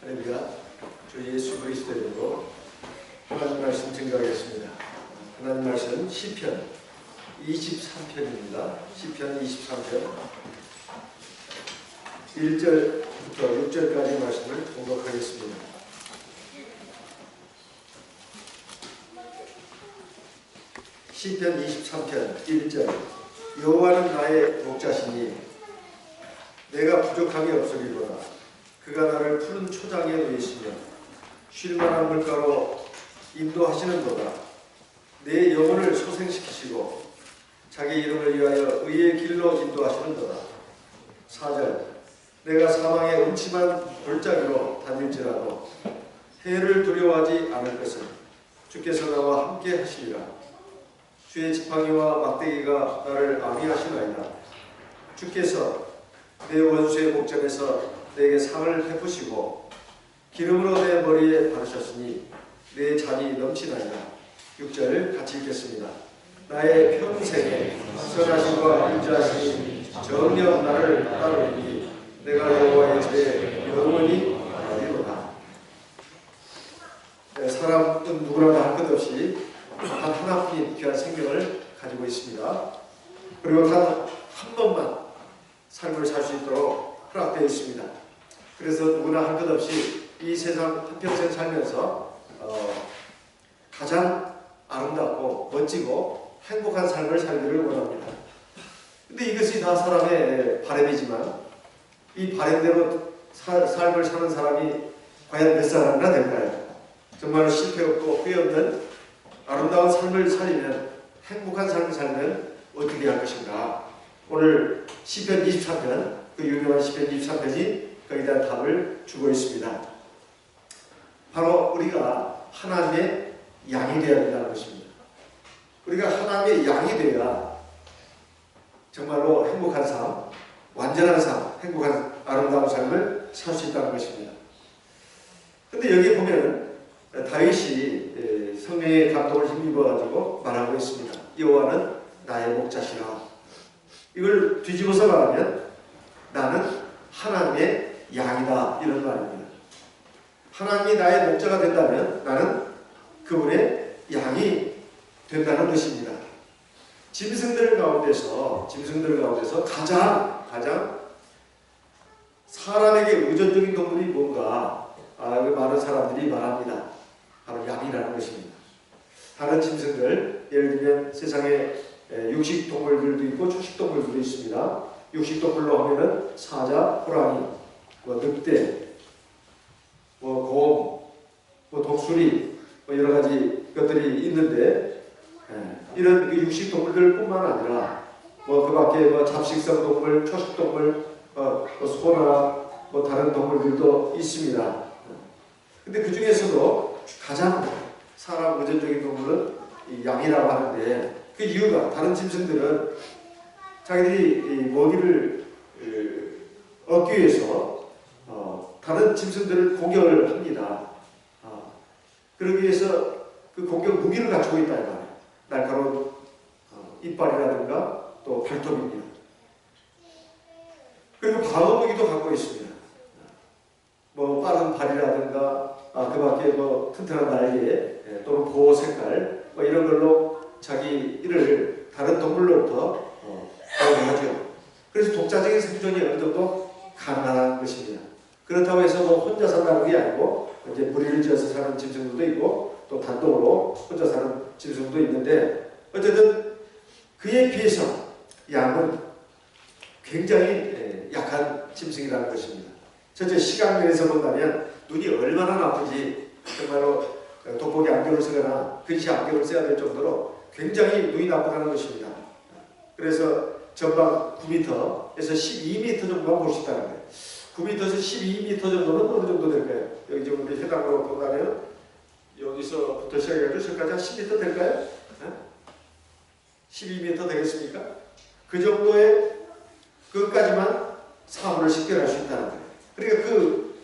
할렐루야. 주 예수 그리스도의 이름으로 하나님 말씀 증거하겠습니다. 하나님 말씀 시편 23편입니다. 시편 23편 1절부터 6절까지 말씀을 공독하겠습니다. 시편 23편 1절. 여호와는 나의 목자시니 내가 부족함이 없으리로다. 그가 나를 푸른 초장에 누이시며 쉴만한 물가로 인도하시는도다. 내 영혼을 소생시키시고 자기 이름을 위하여 의의 길로 인도하시는도다. 4절. 내가 사망의 음침한 골짜기로 다닐지라도 해를 두려워하지 않을 것은 주께서 나와 함께 하시리라. 주의 지팡이와 막대기가 나를 안위하시나이다. 주께서 내 원수의 목전에서 내게 상을 베푸시고 기름으로 내 머리에 바르셨으니 내 잔이 넘치나이다. 6절 같이 읽겠습니다. 나의 평생에 선하심과 인자하심이 정녕 나를 따르니 내가 여호와의 집에 영원히 가리로다. 사람은 누구나 할 것 없이 단 하나뿐인 귀한 생명을 가지고 있습니다. 그리고 단 한 번만 삶을 살 수 있도록 허락되어 있습니다. 그래서 누구나 할 것 없이 이 세상 한평생 살면서 가장 아름답고 멋지고 행복한 삶을 살기를 원합니다. 근데 이것이 다 사람의 바람이지만 이 바람대로 삶을 사는 사람이 과연 몇 사람이나 될까요? 정말 실패 없고 후회 없는 아름다운 삶을 살리면, 행복한 삶을 살면 어떻게 할 것인가? 오늘 시편 23편, 그 유명한 시편 23편이 거기에 대한 답을 주고 있습니다. 바로 우리가 하나님의 양이 되어야 된다는 것입니다. 우리가 하나님의 양이 되어야 정말로 행복한 삶, 완전한 삶, 행복한 아름다운 삶을 살 수 있다는 것입니다. 그런데 여기 보면 다윗이 성령의 감동을 힘입어가지고 말하고 있습니다. 여호와는 나의 목자시라. 이걸 뒤집어서 말하면 나는 하나님의 양이다, 이런 말입니다. 하나님이 나의 목자가 된다면 나는 그분의 양이 된다는 것입니다. 짐승들 가운데서 가장 사람에게 의존적인 동물이 뭔가 많은 사람들이 말합니다. 바로 양이라는 것입니다. 다른 짐승들, 예를 들면 세상에 육식동물들도 있고 초식동물들도 있습니다. 육식동물로 하면은 사자, 호랑이, 늑대, 곰, 독수리, 여러 가지 것들이 있는데, 이런 육식동물들 뿐만 아니라 그 밖에 잡식성 동물, 초식동물, 소나 다른 동물들도 있습니다. 근데 그 중에서도 가장 사람 의존적인 동물은 이 양이라고 하는데, 그 이유가 다른 짐승들은 자기들이 먹이를 얻기 위해서 다른 짐승들을 공격을 합니다. 그러기 위해서 그 공격 무기를 갖추고 있다 이 말이에요. 날카로운 이빨이라든가 또 발톱입니다. 그리고 방어 무기도 갖고 있습니다. 빠른 발이라든가 그 밖에 튼튼한 날개 또는 보호 색깔 이런 걸로 자기 이를 다른 동물로부터 보호하죠. 그래서 독자적인 생존이 어느 정도 가능한 것입니다. 그렇다고 해서 혼자 산다는 게 아니고 이제 무리를 지어서 사는 짐승들도 있고 또 단독으로 혼자 사는 짐승도 있는데, 어쨌든 그에 비해서 양은 굉장히 약한 짐승이라는 것입니다. 전체 시각면에서 본다면 눈이 얼마나 나쁜지, 정말로 돋보기 안경을 쓰거나 근시 안경을 써야 될 정도로 굉장히 눈이 나쁘다는 것입니다. 그래서 전방 9m에서 12m 정도만 볼 수 있다는 거예요. 9m에서 12m 정도는 어느 정도 될까요? 여기 지금 우리 해당으로 본다면 여기서부터 시작해서 저까지 한 10m 될까요? 12m 되겠습니까? 그 정도의 그것까지만 사물을 식별할 수 있다는 거예요. 그러니까 그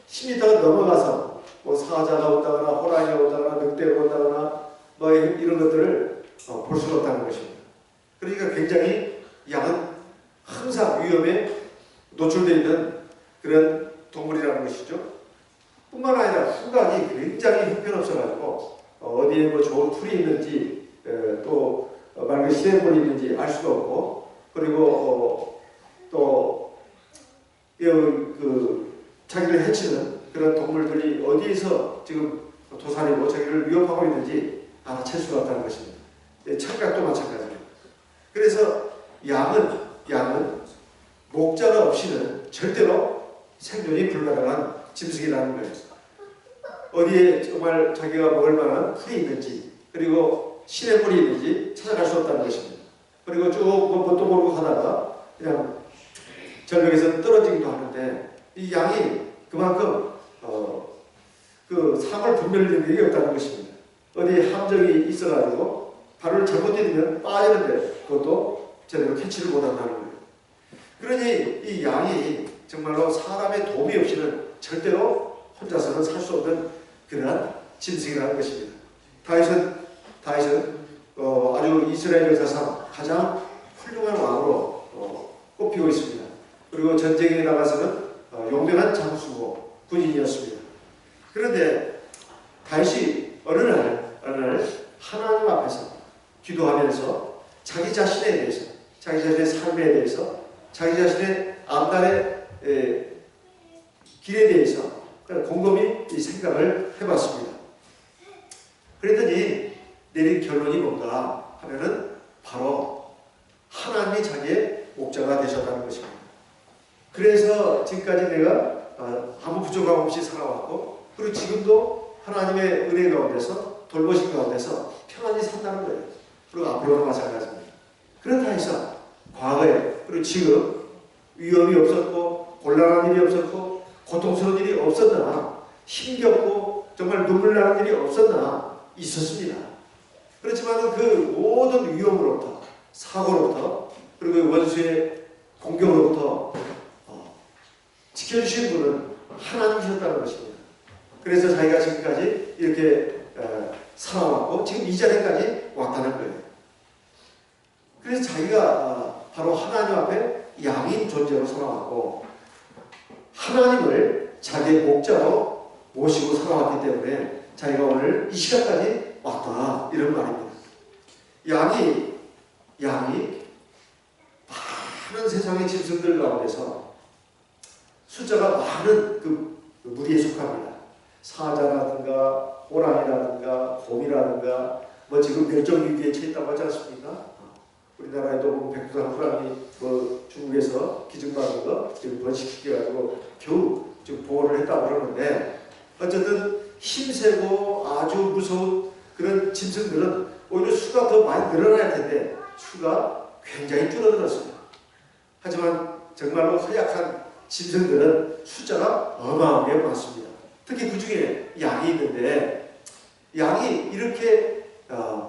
10m가 넘어가서 사자가 온다거나 호랑이가 온다거나 늑대가 온다거나 이런 것들을 볼 수가 없다는 것입니다. 그러니까 굉장히 양은 항상 위험에 노출되어 있는 그런 동물이라는 것이죠. 뿐만 아니라 후각이 굉장히 형편없어가지고 어디에 뭐 좋은 풀이 있는지 또 맑은 시냇물이 있는지 알 수가 없고, 그리고 또 자기를 해치는 그런 동물들이 어디에서 지금 도사리고 자기를 위협하고 있는지 알아챌 수가 없다는 것입니다. 청각도 마찬가지입니다. 그래서 양은 목자가 없이는 절대로 생존이 불가능한 짐승이라는 거예요. 어디에 정말 자기가 먹을 만한 풀이 있는지, 그리고 시냇물이 있는지 찾아갈 수 없다는 것입니다. 그리고 쭉 뭣도 모르고 하다가 그냥 절벽에서 떨어지기도 하는데, 이 양이 그만큼 그 사물 분별 능력이 없다는 것입니다. 어디 함정이 있어가지고 발을 잘못 디디면 빠지는데 그것도 제대로 캐치를 못한다는 거예요. 그러니 이 양이 정말로 사람의 도움이 없이는 절대로 혼자서는 살 수 없는 그러한 짐승이라는 것입니다. 다윗은 아주 이스라엘 역사상 가장 훌륭한 왕으로 꼽히고 있습니다. 그리고 전쟁에 나가서는 용맹한 장수고 군인이었습니다. 그런데 다윗이 어느 날 하나님 앞에서 기도하면서 자기 자신에 대해서, 자기 자신의 삶에 대해서, 자기 자신의 앞날의 길에 대해서 곰곰이 생각을 해봤습니다. 그랬더니 내린 결론이 뭔가 하면은 바로 하나님이 자기의 목자가 되셨다는 것입니다. 그래서 지금까지 내가 아무 부족함 없이 살아왔고, 그리고 지금도 하나님의 은혜 가운데서, 돌보심 가운데서 평안히 산다는 거예요. 그리고 앞으로도 마찬가지입니다. 그렇다 해서 과거에 그리고 지금 위험이 없었고 곤란한 일이 없었고 고통스러운 일이 없었나, 힘겹고 정말 눈물 나는 일이 없었나, 있었습니다. 그렇지만 그 모든 위험으로부터, 사고로부터, 그리고 원수의 공격으로부터 지켜주신 분은 하나님이셨다는 것입니다. 그래서 자기가 지금까지 이렇게 살아왔고 지금 이 자리까지 왔다는 거예요. 그래서 자기가 바로 하나님 앞에 양인 존재로 살아왔고 하나님을 자기의 목자로 모시고 살아왔기 때문에 자기가 오늘 이 시간까지 왔다, 이런 말입니다. 양이 많은 세상의 짐승들 가운데서 숫자가 많은 그 무리에 속합니다. 사자라든가 호랑이라든가 곰이라든가 뭐 지금 멸종위기에 처했다고 하지 않습니까? 우리나라에도 백두산 호랑이 중국에서 기증받은 거 지금 번식시켜가지고 겨우 지금 보호를 했다고 그러는데, 어쨌든 힘세고 아주 무서운 그런 짐승들은 오히려 수가 더 많이 늘어나야 텐데 수가 굉장히 줄어들었습니다. 하지만 정말로 허약한 짐승들은 숫자가 어마어마하게 많습니다. 특히 그 중에 양이 있는데, 양이 이렇게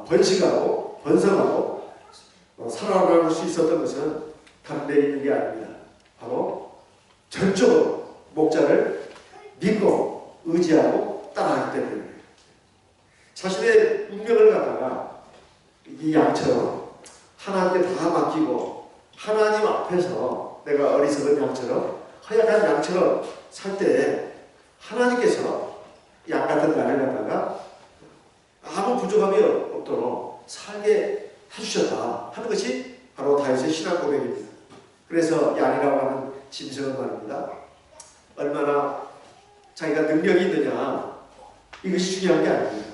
번식하고 번성하고 살아남을 수 있었던 것은 다른 데 있는 게 아닙니다. 바로 전적으로 목자를 믿고 의지하고 따라하기 때문입니다. 자신의 운명을 갖다가 이 양처럼 하나님께 다 맡기고 하나님 앞에서 내가 어리석은 양처럼, 허약한 양처럼 살 때 하나님께서 양 같은 나를 갖다가 아무 부족함이 없도록 살게 해주셨다 하는 것이 바로 다윗의 신앙 고백입니다. 그래서 양이라고 하는 짐승은 말입니다. 얼마나 자기가 능력이 있느냐, 이것이 중요한 게 아닙니다.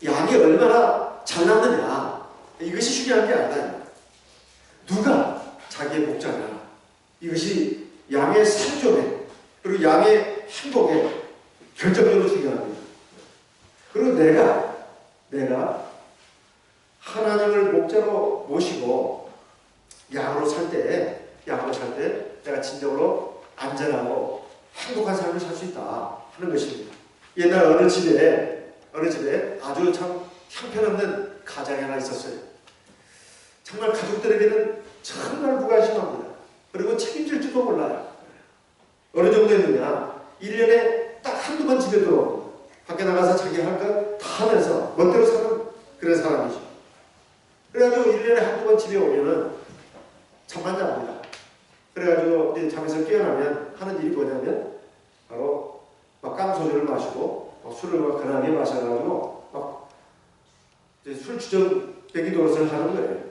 양이 얼마나 잘났느냐, 이것이 중요한 게 아니다. 누가 자기의 목자냐, 이것이 양의 생존에, 그리고 양의 행복에 결정적으로 중요합니다. 그리고 내가 하나님을 목자로 모시고 양으로 살 때 내가 진정으로 안전하고 행복한 삶을 살 수 있다 하는 것입니다. 옛날 어느 집에 아주 참 형편없는 가정이 하나 있었어요. 정말 가족들에게는 정말 무관심합니다. 그리고 책임질 줄도 몰라요. 어느 정도였느냐, 1년에 딱 한두 번 집에 들어옵니다. 밖에 나가서 자기 할 것 다 하면서 멋대로 사는 그런 사람이죠. 그래가지고 1년에 한두 번 집에 오면은 잠만 잡니다. 그래가지고 이제 잠에서 깨어나면 하는 일이 뭐냐면 바로 막 깡소 소주를 마시고 술을 막 강하게 마셔가지고 막 이제 술 주정뱅이 노릇을 하는 거예요.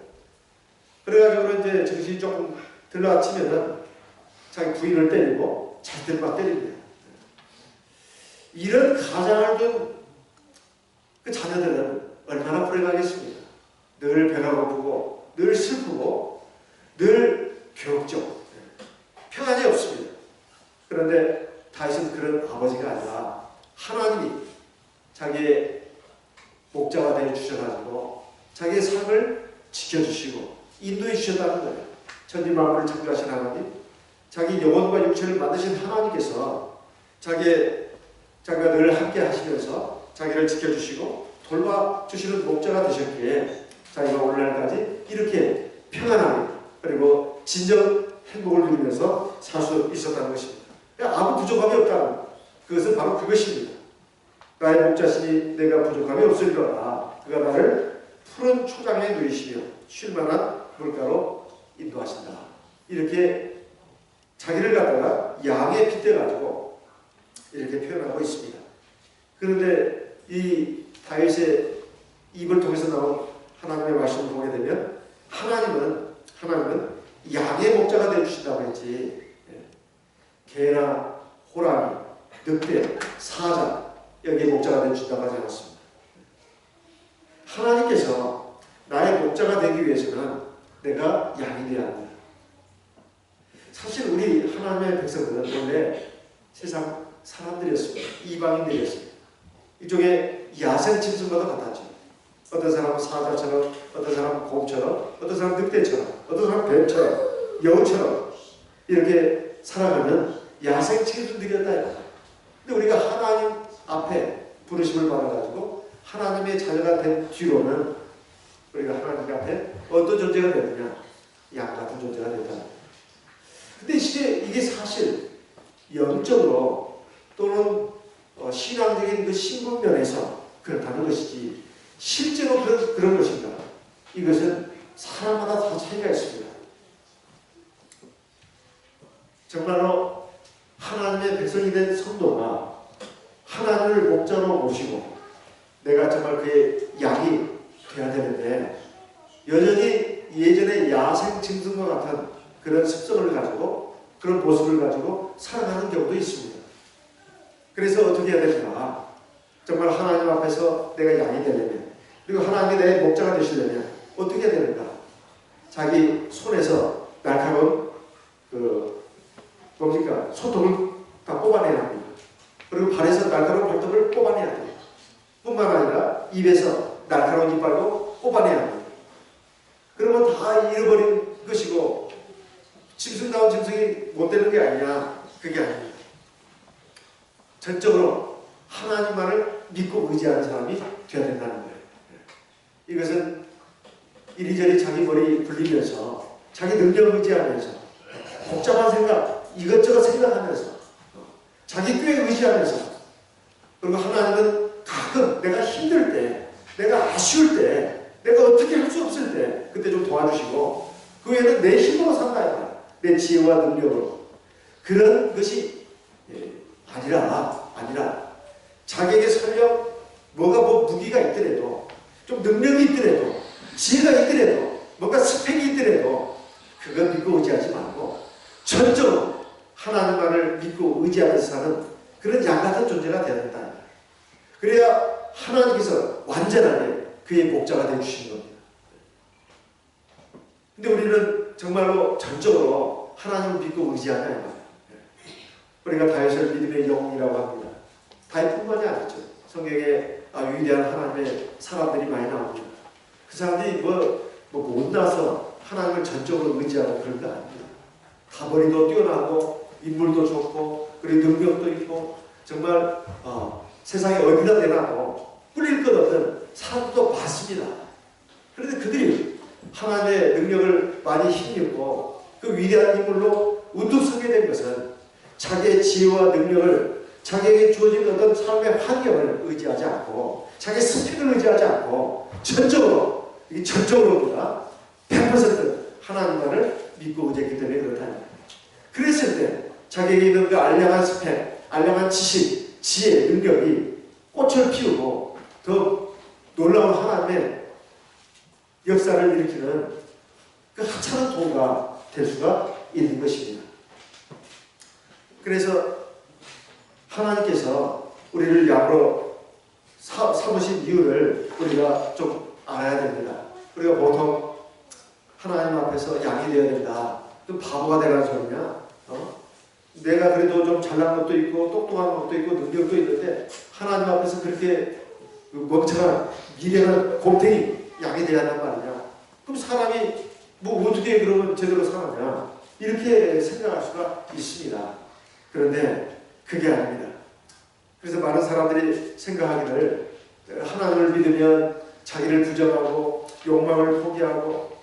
그래가지고 이제 정신이 조금 들라치면은 자기 부인을 때리고 자식들 막 때립니다. 이런 가장을 둔 그 자녀들은 얼마나 불행하겠습니까? 늘 배가 고프고 늘 슬프고 늘 괴롭죠. 평안이 없습니다. 그런데 다윗은 그런 아버지가 아니라 하나님이 자기의 목자가 되어 주셔가지고 자기의 삶을 지켜주시고 인도해 주셨다는 거예요. 천지만물을 창조하신 하나님, 자기 영혼과 육체를 만드신 하나님께서 자기가 늘 함께 하시면서 자기를 지켜주시고 돌봐주시는 목자가 되셨기에 자기가 오늘날까지 이렇게 평안하게 그리고 진정 행복을 누리면서 살 수 있었다는 것입니다. 아무 부족함이 없다는 그것은 바로 그것입니다. 나의 목자시니 내가 부족함이 없으리로다. 그가 나를 푸른 초장에 누이시며 쉴만한 물가로 인도하신다. 이렇게 자기를 갖다가 양에 빗대가지고 이렇게 표현하고 있습니다. 그런데 이 다윗의 입을 통해서 나온 하나님의 말씀을 보게 되면 하나님은 양의 목자가 되어주신다고 했지 개나 호랑이, 늑대, 사자 여기에 목자가 되어주신다고 하지 않았습니다. 하나님께서 나의 목자가 되기 위해서는 내가 양이 되어야 합니다. 사실 우리 하나님의 백성들은 원래 세상 사람들이었습니다. 이방인들이었습니다. 이쪽에 야생 짐승과도 같았죠. 어떤 사람은 사자처럼, 어떤 사람은 곰처럼, 어떤 사람은 늑대처럼, 어떤 사람은 뱀처럼, 여우처럼 이렇게 살아가는 야생 짐승들이었다. 근데 우리가 하나님 앞에 부르심을 받아가지고 하나님의 자녀가 된 뒤로는 우리가 하나님 앞에 어떤 존재가 되느냐? 양 같은 존재가 된다. 근데 이게 사실 영적으로 또는 신앙적인 그 신분면에서 그렇다는 것이지 실제로 그런 것인가? 이것은 사람마다 다 차이가 있습니다. 정말로 하나님의 백성이 된 성도가 하나님을 목자로 모시고 내가 정말 그의 양이 되어야 되는데 여전히 예전의 야생 짐승과 같은 그런 습성을 가지고 그런 모습을 가지고 살아가는 경우도 있습니다. 그래서 어떻게 해야 될까? 정말 하나님 앞에서 내가 양이 되려면 그리고 하나님이 내 목자가 되시려면 어떻게 해야 되는가? 자기 손에서 날카로운 소통을 다 뽑아내야 합니다. 그리고 발에서 날카로운 발톱을 뽑아내야 돼요. 뿐만 아니라 입에서 날카로운 이빨도 뽑아내야 합니다. 그러면 다 잃어버린 것이고 짐승다운 짐승이 못 되는 게 아니냐? 그게 아닙니다. 전적으로 하나님만을 믿고 의지하는 사람이 되어야 된다는 거예요. 이것은 이리저리 자기 머리 굴리면서 자기 능력을 의지하면서 복잡한 생각, 이것저것 생각하면서 자기 꾀에 의지하면서 그리고 하나님은 가끔 내가 힘들 때, 내가 아쉬울 때, 내가 어떻게 할 수 없을 때 그때 좀 도와주시고 그 외에는 내 힘으로 산다. 내 지혜와 능력으로. 그런 것이 아니라 자기에게 설령 뭐가 무기가 있더라도 좀 능력이 있더라도 지혜가 있더라도 뭔가 스펙이 있더라도 그걸 믿고 의지하지 말고 전적으로 하나님만을 믿고 의지하면서 사는 그런 양 같은 존재가 되어야 된다. 그래야 하나님께서 완전하게 그의 목자가 되어주시는 겁니다. 근데 우리는 정말로 전적으로 하나님을 믿고 의지하냐. 우리가 다윗을 믿음의 영웅이라고 합니다. 다윗뿐만이 아니죠. 성경에 위대한 하나님의 사람들이 많이 나옵니다. 그 사람들이 못나서 하나님을 전적으로 의지하고 그런 거 아닙니다. 가버리도 뛰어나고 인물도 좋고 그리고 능력도 있고 정말 세상에 어디다 내놔도 꿀릴 것 없는 사람도 많습니다. 그런데 그들이 하나님의 능력을 많이 힘입고 그 위대한 인물로 우뚝 서게 된 것은 자기의 지혜와 능력을 자기에게 주어진 어떤 삶의 환경을 의지하지 않고 자기의 스펙을 의지하지 않고 전적으로보다 100% 하나님만을 믿고 의지했기 때문에 그렇다는 거예요. 그랬을 때 자기에게 있는 그 알량한 스펙, 알량한 지식, 지혜, 능력이 꽃을 피우고 더 놀라운 하나님의 역사를 일으키는 그 하찮은 도구가 될 수가 있는 것입니다. 그래서 하나님께서 우리를 양으로 삼으신 이유를 우리가 좀 알아야 됩니다. 우리가 보통 하나님 앞에서 양이 되어야 된다. 좀 바보가 되라는 소리냐? 내가 그래도 좀 잘난 것도 있고 똑똑한 것도 있고 능력도 있는데 하나님 앞에서 그렇게 멍청한 미련한 곰탱이 양이 돼야 한단 말이냐? 그럼 사람이 뭐 어떻게 그러면 제대로 사느냐? 이렇게 생각할 수가 있습니다. 그런데 그게 아닙니다. 그래서 많은 사람들이 생각하기를 하나님을 믿으면 자기를 부정하고 욕망을 포기하고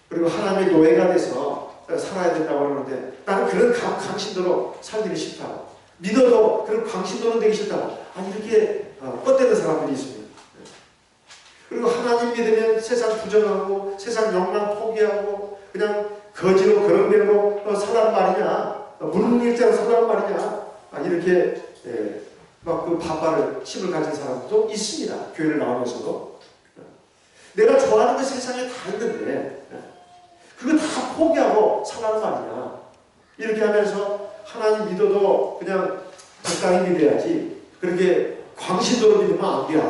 그리고 하나님의 노예가 돼서 살아야 된다고 하는데 나는 그런 강신도로 살기는 싫다고 믿어도 그런 강신도는 되기 싫다고 이렇게 뻗대는 사람들이 있습니다. 그리고 하나님 믿으면 세상 부정하고 세상 욕망 포기하고 그냥 거지로 그런 대로 살란 말이냐 물문일자로 살란 말이냐 이렇게 막 그 반발을 힘을 가진 사람도 있습니다. 교회를 나오면서도 내가 좋아하는 그 세상에 다 있는데 그거 다 포기하고 살라는 말이냐 이렇게 하면서 하나님 믿어도 그냥 적당히 믿어야지 그렇게 광신도로 믿으면 안 돼.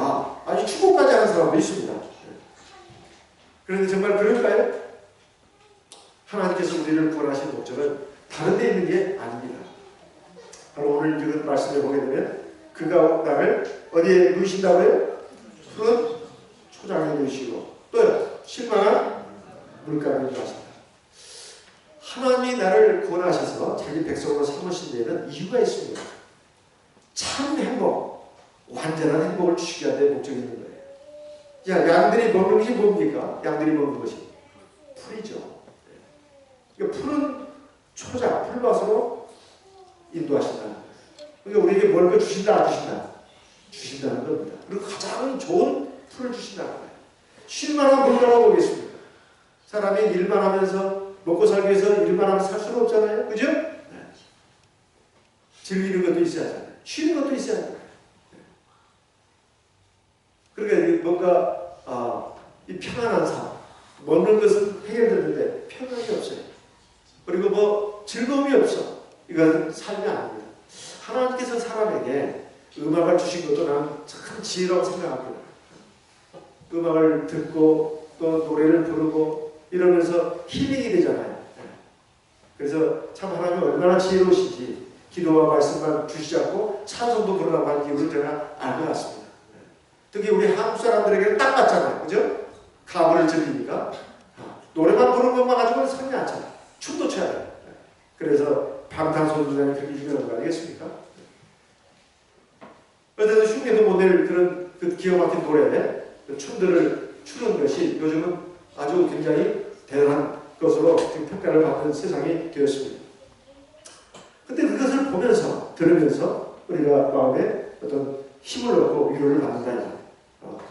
아주 축복까지 하는 사람도 있습니다. 그런데 정말 그럴까요? 하나님께서 우리를 구원하신 목적은 다른 데 있는 게 아닙니다. 바로 오늘 읽은 말씀을 보게 되면 그가 나를 어디에 누이신다고요? 푸른 초장에 누이시고 또요 실망한 물가에 누이신다. 하나님이 나를 구원하셔서 자기 백성으로 삼으신 데에는 이유가 있습니다. 참 행복, 완전한 행복을 주시기 위한 목적이 있는 거예요. 자, 양들이 먹는 것이 뭡니까? 양들이 먹는 것이 풀이죠. 그러니까 푸른 초장, 풀밭으로 인도하신다는 거예요. 그러니까 우리에게 뭘 주신다, 안 주신다? 주신다는 겁니다. 그리고 가장 좋은 풀을 주신다는 거예요. 쉴만한 물이라고 보겠습니다. 사람이 일만 하면서 먹고 살기 위해서 일만 하면 살 수는 없잖아요. 그죠? 네. 즐기는 것도 있어야 하잖아요. 쉬는 것도 있어야 하잖아요. 그러니까 뭔가 이 평안한 삶, 먹는 것은 해결되는데 평안이 없어요. 그리고 뭐 즐거움이 없어. 이건 삶이 아닙니다. 하나님께서 사람에게 음악을 주신 것도 나는 참 지혜라고 생각합니다. 음악을 듣고 또 노래를 부르고 이러면서 힐링이 되잖아요. 그래서 참 하나님이 얼마나 지혜로우신지 기도와 말씀만 주시지 않고 찬송도 부르라고 하는 이유를 제가 알 것 같습니다. 특히 우리 한국 사람들에게는 딱 맞잖아요. 그죠? 가물을 즐기니까 노래만 부르는 것만 가지고는 삶이 않잖아요. 춤도 춰야 돼요. 그래서 방탄소년단이 그렇게 유명한 거 아니겠습니까? 어쨌든 흉내도 못 낼 그런 그 기가 막힌 노래, 그 춤들을 추는 것이 요즘은 아주 굉장히 대단한 것으로 지금 평가를 받는 세상이 되었습니다. 근데 그것을 보면서, 들으면서 우리가 마음에 어떤 힘을 얻고 위로를 받는다.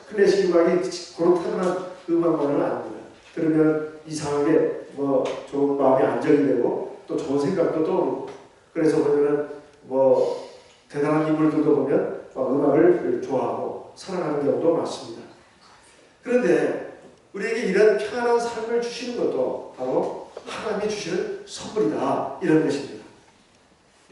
클래식 음악이 그런 타고난 음악만은 아닙니다. 들으면 이상하게 뭐 좋은 마음이 안정이 되고 또 좋은 생각도 떠오르고 그래서 보면은 뭐 대단한 인물들도 보면 음악을 좋아하고 사랑하는 경우도 많습니다. 그런데 우리에게 이런 평안한 삶을 주시는 것도 바로 하나님이 주시는 선물이다 이런 것입니다.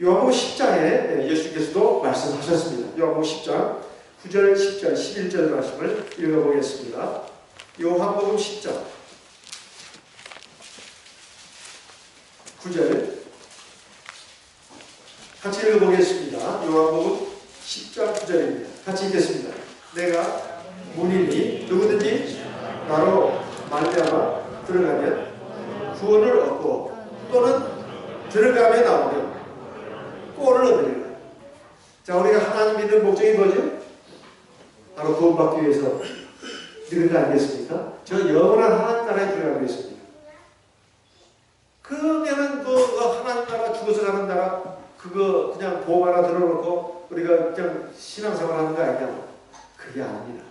요한복음 10장에 예수께서도 말씀하셨습니다. 요한복음 10장 9절, 10절, 11절 말씀을 읽어보겠습니다. 요한복음 10장 9절 같이 읽어보겠습니다. 요한복음 10장 9절입니다. 같이 읽겠습니다. 내가 문이니 누구든지 나로 말미암아 들어가면 구원을 얻고 또는 들어가며 나오면 꼴을 얻으리라. 자, 우리가 하나님 믿는 목적이 뭐죠? 바로 구원받기 위해서 믿는 거 아니겠습니까? 저 영원한 하나님 나라에 들어가기 위해서입니다. 그러면은 그 하나님 나라 죽어서 가는 나라 그거 그냥 보험 하나 들어놓고 우리가 그냥 신앙생활 하는 거 아니냐? 그게 아닙니다.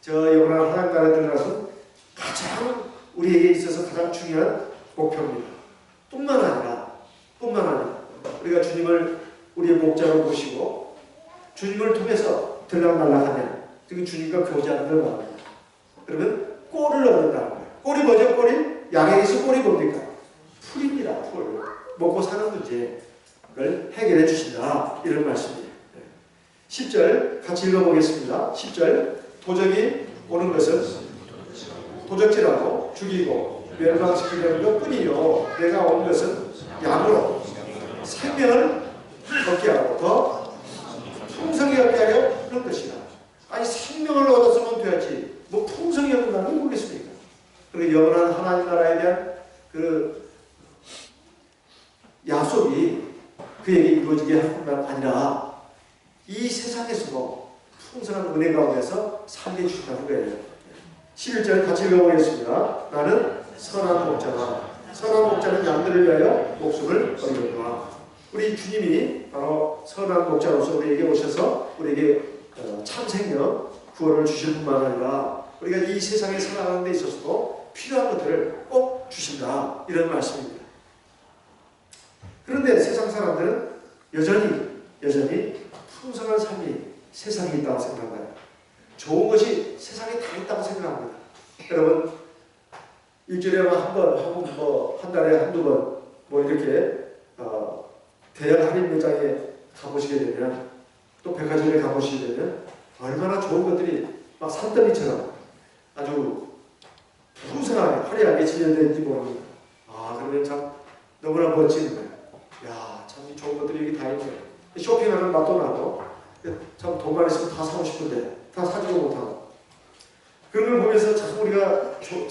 저 영원한 하나님 나라에 들어가서 가장 우리에게 있어서 가장 중요한 목표입니다. 뿐만 아니라 우리가 주님을 우리의 목자로 모시고 주님을 통해서 들락날락하면 지금 주님과 교제하는 걸 말합니다. 그러면 꼴을 얻는다는 거예요. 꼴이 뭐죠? 꼴이? 양에게서 꼴이 뭡니까? 풀입니다. 풀. 먹고 사는 문제를 해결해 주신다. 이런 말씀이에요. 10절 같이 읽어보겠습니다. 10절 도적이 오는 것은 도적질하고 죽이고 멸망시키려는 것뿐이요 내가 온 것은 양으로 생명을 얻게 하고 더 풍성히 얻게 하려 그런 것이다. 아니 생명을 얻었으면 되었지 뭐 풍성히 얻는다는 게 뭐겠습니까? 그리고 영원한 하나님 나라에 대한 그 약속이 그에게 이루어지게 할 뿐만 아니라 이 세상에서도 풍성한 은혜 가운데서 살게 주신다는 거예요. 11절 같이 읽어보겠습니다. 나는 선한 목자다. 선한 목자는 양들을 위하여 목숨을 걸거니와. 우리 주님이 바로 선한 목자로서 우리에게 오셔서 우리에게 참 생명 구원을 주실 뿐만 아니라 우리가 이 세상에 살아가는 데 있어서도 필요한 것들을 꼭 주신다. 이런 말씀입니다. 그런데 세상 사람들은 여전히 풍성한 삶이 세상에 있다고 생각해요. 좋은 것이 세상에 다 있다고 생각합니다. 여러분 일주일에 한 달에 한두 번 뭐 이렇게 대형 할인 매장에 가보시게 되면 또 백화점에 가보시게 되면 얼마나 좋은 것들이 막 산더미처럼 아주 풍성하게 화려하게 진열되는지 모릅니다. 그러면 참 너무나 멋지는 거예요. 야, 참 이 좋은 것들이 여기 다 있네. 쇼핑하는 맛도 나고 참 돈만 있으면 다 사고 싶은데 다 사지도 못하고 그런 걸 보면서 참 우리가 참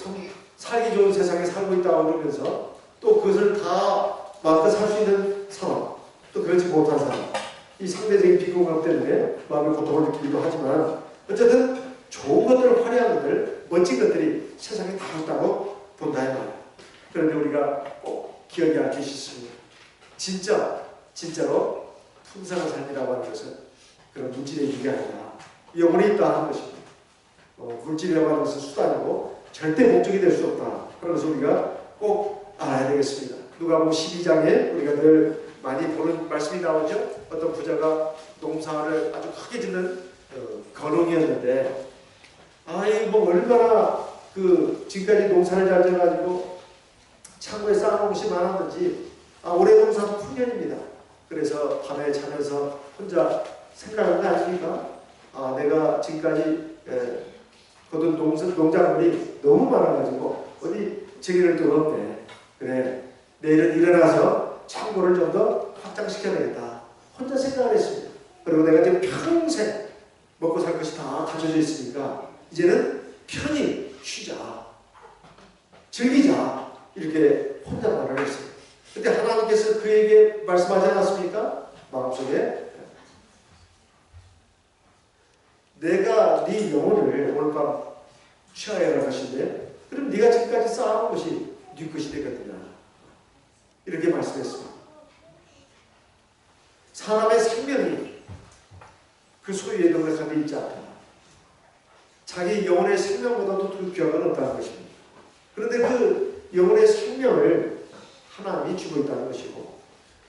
살기 좋은 세상에 살고 있다고 그러면서 또 그것을 다 마음껏 살 수 있는 사람 또 그렇지 못한 사람 이 상대적인 비교감 때문에 마음의 고통을 느끼기도 하지만 어쨌든 좋은 것들, 화려한 것들, 멋진 것들이 세상에 다 있다고 본다 이 말이에요. 그런데 우리가 꼭 기억해야 할 것이 있습니다. 진짜로 풍성한 삶이라고 하는 것은 그런 물질의 일이 아니라 영혼이 있다 하는 것입니다. 물질이라고 하는 것은 수단이고 절대 목적이 될 수 없다. 그래서 우리가 꼭 알아야 되겠습니다. 누가복음 12장에 우리가 늘 많이 보는 말씀이 나오죠. 어떤 부자가 농사를 아주 크게 짓는 거농이었는데 뭐 얼마나 지금까지 농사를 잘 지어가지고 창고에 쌓아놓은 것이 많았는지 올해 농사도 풍년입니다. 그래서 밤에 자면서 혼자 생각하는 거 아닙니까? 내가 지금까지 거둔 농작물이 너무 많아가지고 어디 저기를 뚫었네. 그래 내일은 일어나서 창고를 좀 더 확장시켜야겠다. 혼자 생각을 했습니다. 그리고 내가 지금 평생 먹고 살 것이 다 갖춰져 있으니까 이제는 편히 쉬자. 즐기자. 이렇게 혼자 말을 했어요. 근데 하나님께서 그에게 말씀하지 않았습니까? 마음속에 내가 네 영혼을 오늘 밤 취하여 할 것인데 그럼 네가 지금까지 쌓아놓은 것이 네 것이 되거든요. 이렇게 말씀했습니다. 사람의 생명이 그 소유에 능력한 데 있지 않다. 자기 영혼의 생명보다도 더 귀한 건 없다는 것입니다. 그런데 그 영혼의 생명을 하나님이 주고 있다는 것이고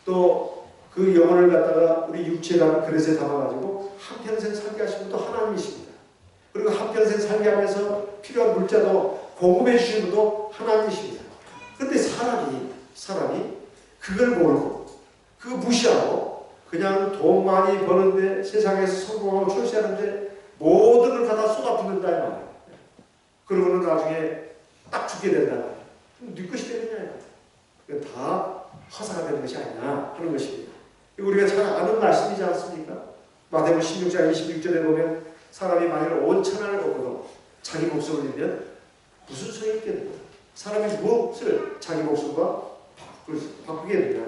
또 그 영혼을 갖다가 우리 육체라는 그릇에 담아가지고 한평생 살게 하신 분도 하나님이십니다. 그리고 한평생 살게 하면서 필요한 물자도 공급해 주시는 분도 하나님이십니다. 그런데 사람이 그걸 모르고 그거 무시하고 그냥 돈 많이 버는데 세상에서 성공하고 출세하는데 모든 걸 갖다 쏟아붓는다 이 말이에요. 그러고는 나중에 딱 죽게 된다. 그럼 네 것이 되느냐. 다 허사가 되는 것이 아니냐 그런 것입니다. 우리가 잘 아는 말씀이지 않습니까? 마태복음 16장 26절에 보면 사람이 만일 온 천하를 얻고도 자기 목숨을 잃으면 무슨 소용이 있겠느냐. 사람이 무엇을 자기 목숨과 바꾸겠느냐.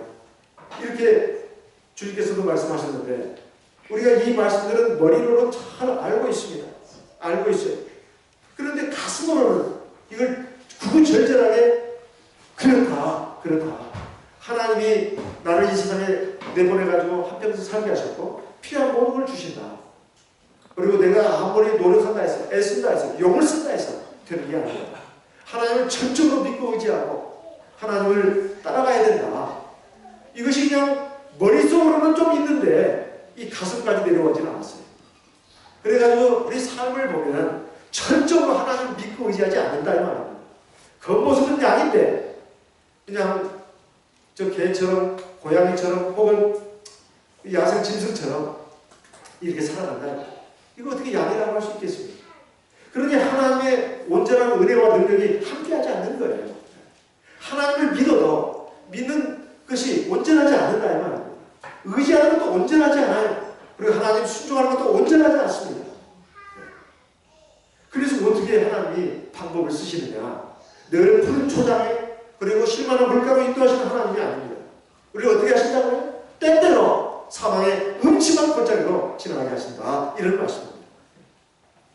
이렇게 주님께서도 말씀하셨는데 우리가 이 말씀들은 머리로는 잘 알고 있습니다. 알고 있어요. 그런데 가슴으로는 이걸 구구절절하게 그렇다. 하나님이 나를 이 세상에 내보내가지고 한평생 살게 하셨고 필요한 모든 걸 주신다. 그리고 내가 아무리 노력한다 해서 애쓴다 해서 용을 쓴다 해서 되는 게 아니라 하나님을 전적으로 믿고 의지하고 하나님을 따라가야 된다. 이것이 그냥 머릿속으로는 좀 있는데 이 가슴까지 내려오지는 않았어요. 그래가지고 우리 삶을 보면 철저로 하나님을 믿고 의지하지 않는다 이 말입니다. 겉모습은 양인데 그냥 저 개처럼 고양이처럼 혹은 야생 짐승처럼 이렇게 살아간다. 이거 어떻게 양이라고 할 수 있겠습니까? 그러니 하나님의 온전한 은혜와 능력이 함께하지 않는 거예요. 하나님을 믿어도 믿는 것이 온전하지 않는다 이 말입니다. 의지하는 것도 온전하지 않아요. 그리고 하나님 순종하는 것도 온전하지 않습니다. 그래서 어떻게 하나님이 방법을 쓰시느냐? 늘 푸른 초장에 그리고 실만한 물가로 인도하시는 하나님이 아닙니다. 우리가 어떻게 하신다고요? 때때로 사망의 음침한 골짜기로 지나가게 하신다. 이런 말씀입니다.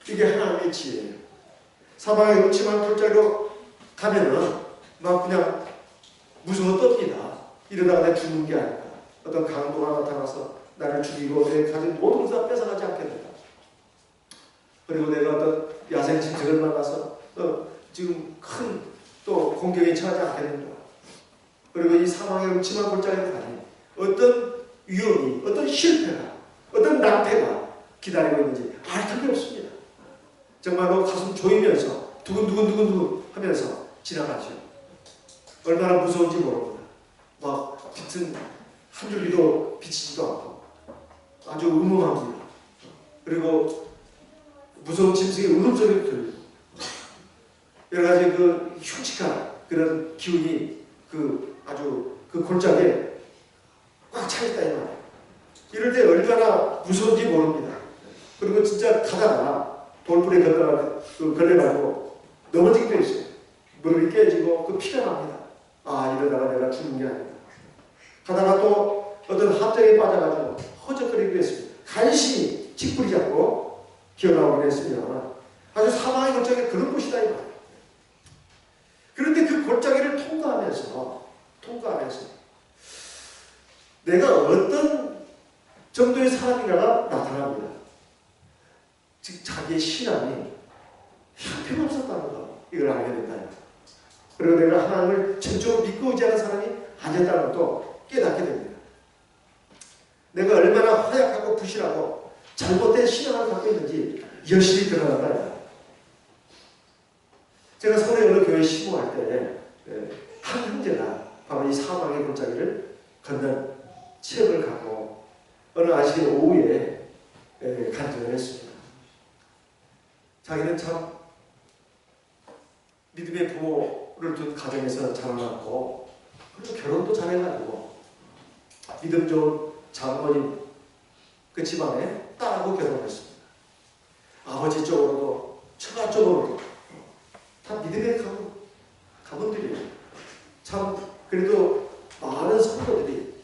이게 하나님의 지혜예요. 사망의 음침한 골짜기로 가면은 막 그냥 무서워 떱니다. 이러다가 내가 죽는 게 아닐까. 어떤 강도가 나타나서 나를 죽이고 내 가진 모든 것을 다 뺏어가지 않겠는가. 그리고 내가 어떤 야생 짐승을 만나서 지금 큰 또 공격에 처하지 않겠는가. 그리고 이 사망의 음침한 골짜기로 가니 어떤 위험이, 어떤 실패가, 어떤 낭패가 기다리고 있는지 알 틈이 없습니다. 정말로 가슴 조이면서 두근두근 하면서 지나가죠. 얼마나 무서운지 모릅니다. 막 빛은 한 줄기도 비치지도 않고 아주 음흉합니다. 그리고 무서운 짐승의 울음소리도 들리고 여러가지 그 흉측한 그런 기운이 아주 그 골짜기에 꽉 차있다 이 말이에요. 이럴 때 얼마나 무서운지 모릅니다. 그리고 진짜 가다가 돌불에 걸려가지고 넘어지기도 했어요. 무릎이 깨지고 그 피가 납니다. 아, 이러다가 내가 죽는 게 아니다. 가다가 또 어떤 함정에 빠져가지고 허적거리기도 했습니다. 간신히 찌푸리 잡고 기어나오긴 했으면 아주 사망의 골짜기 그런 곳이다 이 말이에요. 그런데 그 골짜기를 통과하면서 내가 어떤 정도의 사람인가가 나타납니다. 즉 자기의 신앙이 형편없었다는 거 이걸 알게 된다. 그리고 내가 하나님을 전적으로 믿고 의지하는 사람이 아니었다는 것도 깨닫게 됩니다. 내가 얼마나 허약하고 부실하고 잘못된 신앙을 갖고 있는지 여실히 드러난다. 제가 서울의 어느 교회 심호할 때 한 형제가 바로 이 사망의 골짜기를 걷는 체험을 갖고 어느 아시는 오후에 간증을 했습니다. 자기는 참 믿음의 부모를 둔 가정에서 자라났고 그리고 결혼도 잘해가지고 믿음 좋은 장모님 그 집안에 딸하고 결혼했습니다. 아버지 쪽으로도 처가 쪽으로도 다 믿음의 가문들이에요. 참 그래도 많은 성도들이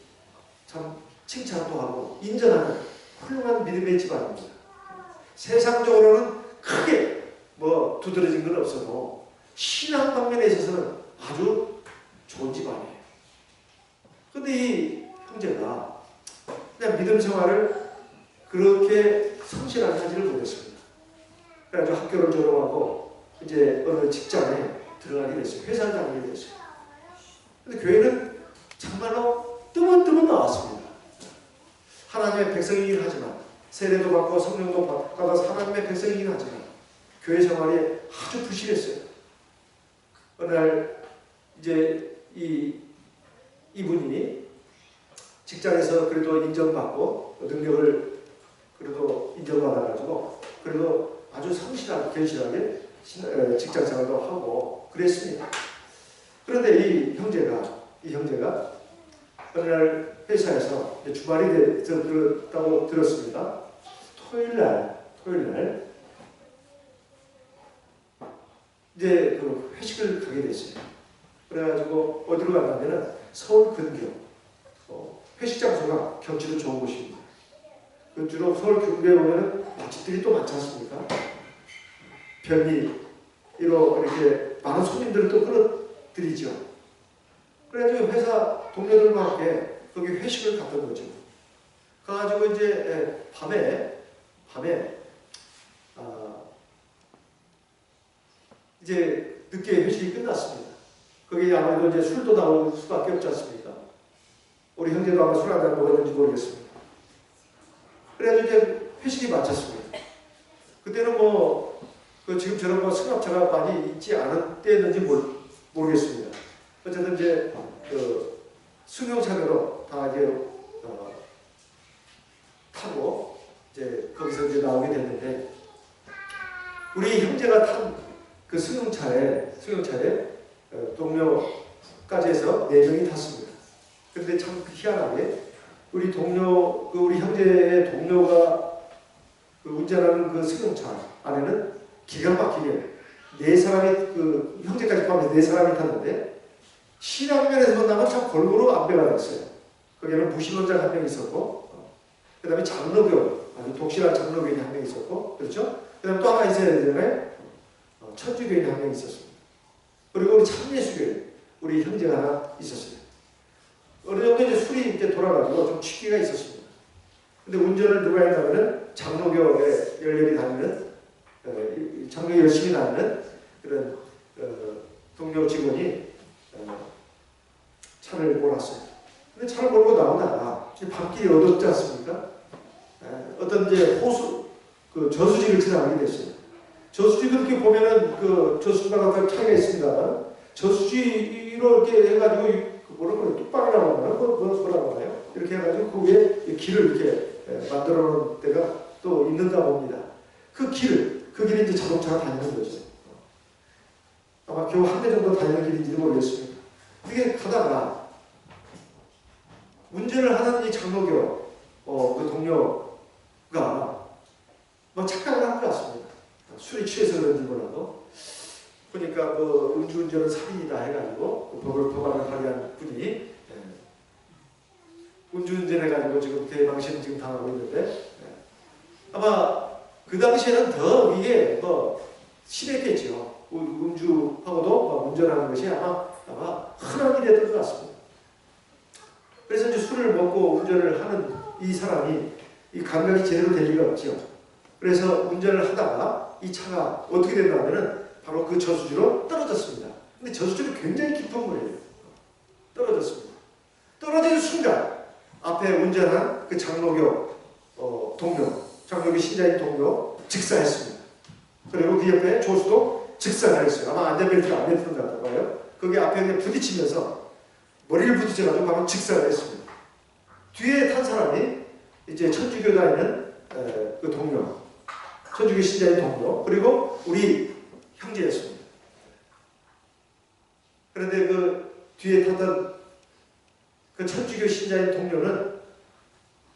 참 칭찬도 하고 인정하는 훌륭한 믿음의 집안입니다. 세상적으로는 크게 뭐 두드러진 건 없어도 신앙 방면에 있어서는 아주 좋은 집안이에요. 근데 이 형제가 그냥 믿음 생활을 그렇게 성실하게 하지를 못했습니다. 그래가지고 학교를 졸업하고 이제 어느 직장에 들어가게 됐어요. 회사를 다니게 됐어요. 근데 교회는 정말로 뜨문뜨문 나왔습니다. 하나님의 백성이긴 하지만 세례도 받고 성령도 받아서 하나님의 백성이긴 하지만 교회 생활이 아주 부실했어요. 어느 날 이제 이분이 직장에서 그래도 인정받고 능력을 그래도 인정받아가지고 그래도 아주 성실하게 견실하게 직장생활도 하고 그랬습니다. 그런데 이 형제가 어느 날 회사에서 주말이 됐다고 들었습니다. 토요일 날 이제 그 회식을 가게 됐어요. 그래가지고 어디로 갔냐면은 서울 근교 회식 장소가 경치도 좋은 곳입니다. 주로 서울 근교에 보면은 맛집들이 또 많지 않습니까? 별미 이렇게 많은 손님들을 또 끌어들이죠. 그래가지고 회사 동료들과 함께 거기 회식을 갔던 거죠. 가가지고 이제 밤에 이제 늦게 회식이 끝났습니다. 거기 아무래도 이제 술도 나올 수밖에 없지 않습니까? 우리 형제도 아마 술 한잔 먹었는지 모르겠습니다. 그래가지고 이제 회식이 마쳤습니다. 그때는 그 지금처럼 승합차가 많이 있지 않은 때였는지 모르겠습니다. 어쨌든 이제 그 승용차로 다 이제 타고 이제 거기서 이제 나오게 됐는데, 우리 형제가 탄 그 승용차에 동료까지 해서 4명이 탔습니다. 근데 참 희한하게 우리 형제의 동료가 그 운전하는 그 승용차 안에는 기가 막히게 4사람이, 그 형제까지 포함해서 4사람이 탔는데, 신앙면에서 만나면 참 골고루 안배가 됐어요. 거기에는 무신론자 한 명 있었고, 그 다음에 장로교, 아주 독실한 장로교인이 한 명 있었고, 그렇죠? 그 다음에 또 하나 있어야 되잖아요. 천주교인이 한 명 있었습니다. 그리고 우리 참예수교인, 우리 형제가 하나 있었어요. 어느 정도 이제 술이 이제 돌아가지고 좀 취기가 있었습니다. 근데 운전을 누가 했냐면은 장로교에 열렬히 다니는, 장로 열심히 다니는 그런 동료 직원이 차를 몰았어요. 근데 차를 몰고 나오다가 밤길이 어둡지 않습니까? 어떤 이제 그 저수지를 지나가게 됐어요. 저수지도 이렇게 보면은 그 저수지마다 차이가 있습니다. 저수지로 이렇게 해가지고 뭐라고 뚝방이라고 하나요? 뭐라고 하나요? 이렇게 해가지고 그 위에 길을 이렇게 만들어 놓은 데가 또 있는가 봅니다. 그 길에 이제 자동차가 다니는 거죠. 아마 겨우 한 대 정도 다니는 길인지도 모르겠습니다. 이게 가다가 운전을 하는 이 장로교 그 동료가 착각을 한 것 같습니다. 술이 취해서 그런지 몰라도 보니까 그 음주운전은 살인이다 해가지고 그 법안을 발의한 분이 음주운전해가지고 지금 대망신 지금 당하고 있는데, 아마 그 당시에는 더 이게 심했겠죠. 음주하고도 운전하는 것이 아마 흔한 일이었던 것 같습니다. 그래서 이제 술을 먹고 운전을 하는 이 사람이 이 감각이 제대로 될 리가 없죠. 그래서 운전을 하다가 이 차가 어떻게 됐냐면은 바로 그 저수지로 떨어졌습니다. 근데 저수지는 굉장히 깊은 거예요. 떨어졌습니다. 떨어지는 순간 앞에 운전한 그 장로교 장로교 신자인 동료 직사했습니다. 그리고 그 옆에 조수도 직사를 했어요. 아마 안전벨트가 안 맸던 것 같아요. 거기 앞에 부딪히면서 머리를 부딪혀가지고 바로 직사를 했습니다. 뒤에 탄 사람이 이제 천주교 다니는 그 동료, 천주교 신자인 동료, 그리고 우리 형제였습니다. 그런데 그 뒤에 탔던 그 천주교 신자인 동료는